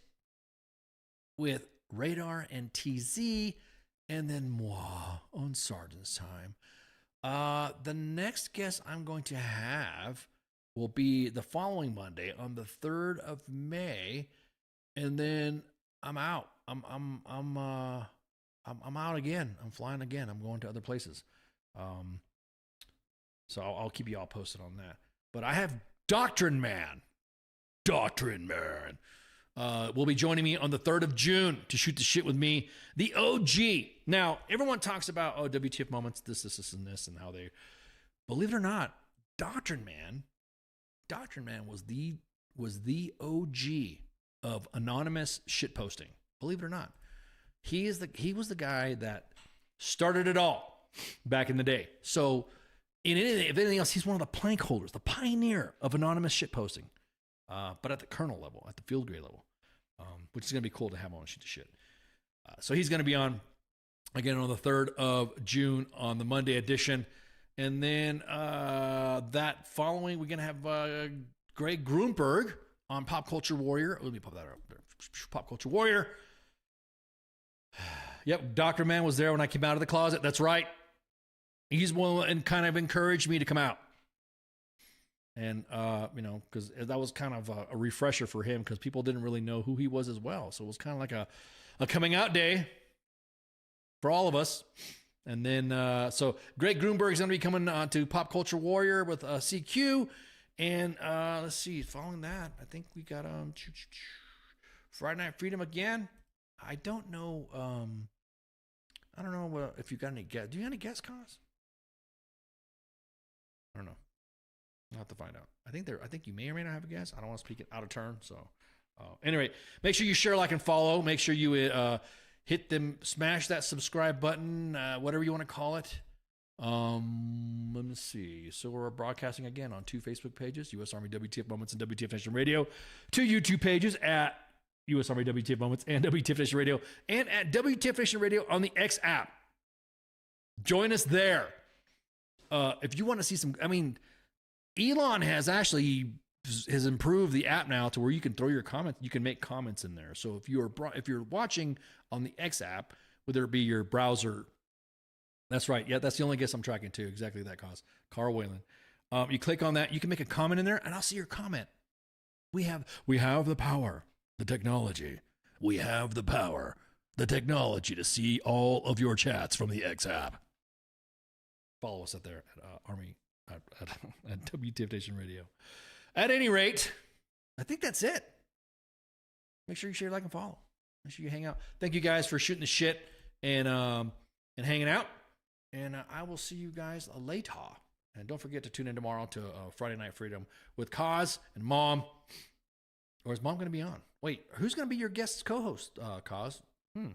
with Radar and TZ, and then moi on Sergeant's Time. The next guest I'm going to have will be the following Monday on the 3rd of May, and then I'm out. I'm out again. I'm flying again. I'm going to other places. So I'll keep you all posted on that. But I have Doctrine Man will be joining me on the 3rd of June to shoot the shit with me, the OG. Now, everyone talks about, WTF Moments, this, and this, and how they, believe it or not, Doctrine Man was the OG of anonymous shit posting. Believe it or not. He was the guy that started it all back in the day. So, if anything else, he's one of the plank holders, the pioneer of anonymous shit posting. But at the colonel level, at the field grade level, which is going to be cool to have on Shoot the Shit. So he's going to be on again on the 3rd of June on the Monday edition. And then that following, we're going to have Greg Grunberg on Pop Culture Warrior. Let me pop that up there. Pop Culture Warrior. Yep, Dr. Man was there when I came out of the closet. That's right. He's one and kind of encouraged me to come out. And, because that was kind of a refresher for him because people didn't really know who he was as well. So it was kind of like a coming out day for all of us. And then, so Greg Grunberg is going to be coming to Pop Culture Warrior with CQ. And let's see, following that, I think we got Friday Night Freedom again. I don't know. I don't know if you got any guests. Do you have any guest cause? I don't know. I'll have to find out. I think you may or may not have a guest. I don't want to speak it out of turn. So anyway, make sure you share, like, and follow. Make sure you smash that subscribe button, whatever you want to call it. Let me see. So we're broadcasting again on 2 Facebook pages, U.S. Army WTF Moments and WTF Nation Radio, 2 YouTube pages at U.S. Army WTF Moments and WTF Nation Radio, and at WTF Nation Radio on the X app. Join us there. If you want to see some, Elon has improved the app now to where you can throw your comments. You can make comments in there. So if you're watching on the X app, whether it be your browser, that's right. Yeah, that's the only guess I'm tracking too. Exactly that cause. Carl Whalen. You click on that. You can make a comment in there, and I'll see your comment. We have the power, the technology. We have the power, the technology to see all of your chats from the X app. Follow us up there at Army at WTF Nation Radio. At any rate, I think that's it. Make sure you share, like, and follow. Make sure you hang out. Thank you guys for shooting the shit and hanging out. And I will see you guys later. And don't forget to tune in tomorrow to Friday Night Freedom with Kaz and Mom. Or is Mom going to be on? Wait, who's going to be your guest co-host, Kaz? We'll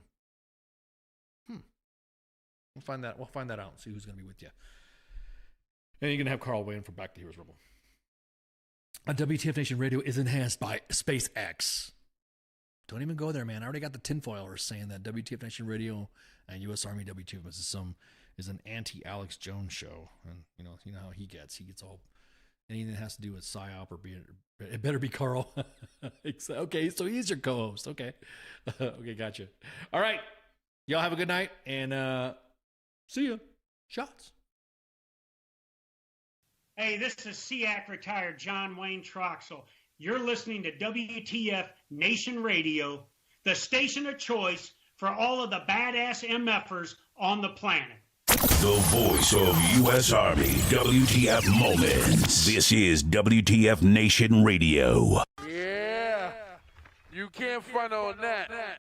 find that out and see who's going to be with you. And you're going to have Carl Wayne from Back to Heroes Rumble. WTF Nation Radio is enhanced by SpaceX. Don't even go there, man. I already got the tinfoilers saying that WTF Nation Radio and U.S. Army WTF is an anti-Alex Jones show. And you know how he gets. He gets all anything that has to do with PSYOP or it better be Carl. Okay, so he's your co-host. Okay. Okay, gotcha. All right. Y'all have a good night and see ya. Shots. Hey, this is SEAC retired John Wayne Troxel. You're listening to WTF Nation Radio, the station of choice for all of the badass MFers on the planet. The voice of U.S. Army, WTF Moments. This is WTF Nation Radio. Yeah, you can't front on that.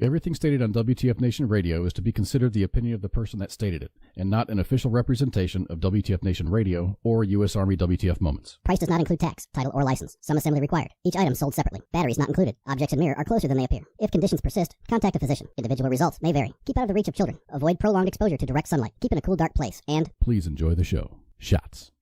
Everything stated on WTF Nation Radio is to be considered the opinion of the person that stated it, and not an official representation of WTF Nation Radio or U.S. Army WTF Moments. Price does not include tax, title, or license. Some assembly required. Each item sold separately. Batteries not included. Objects in mirror are closer than they appear. If conditions persist, contact a physician. Individual results may vary. Keep out of the reach of children. Avoid prolonged exposure to direct sunlight. Keep in a cool, dark place. And please enjoy the show. Shots.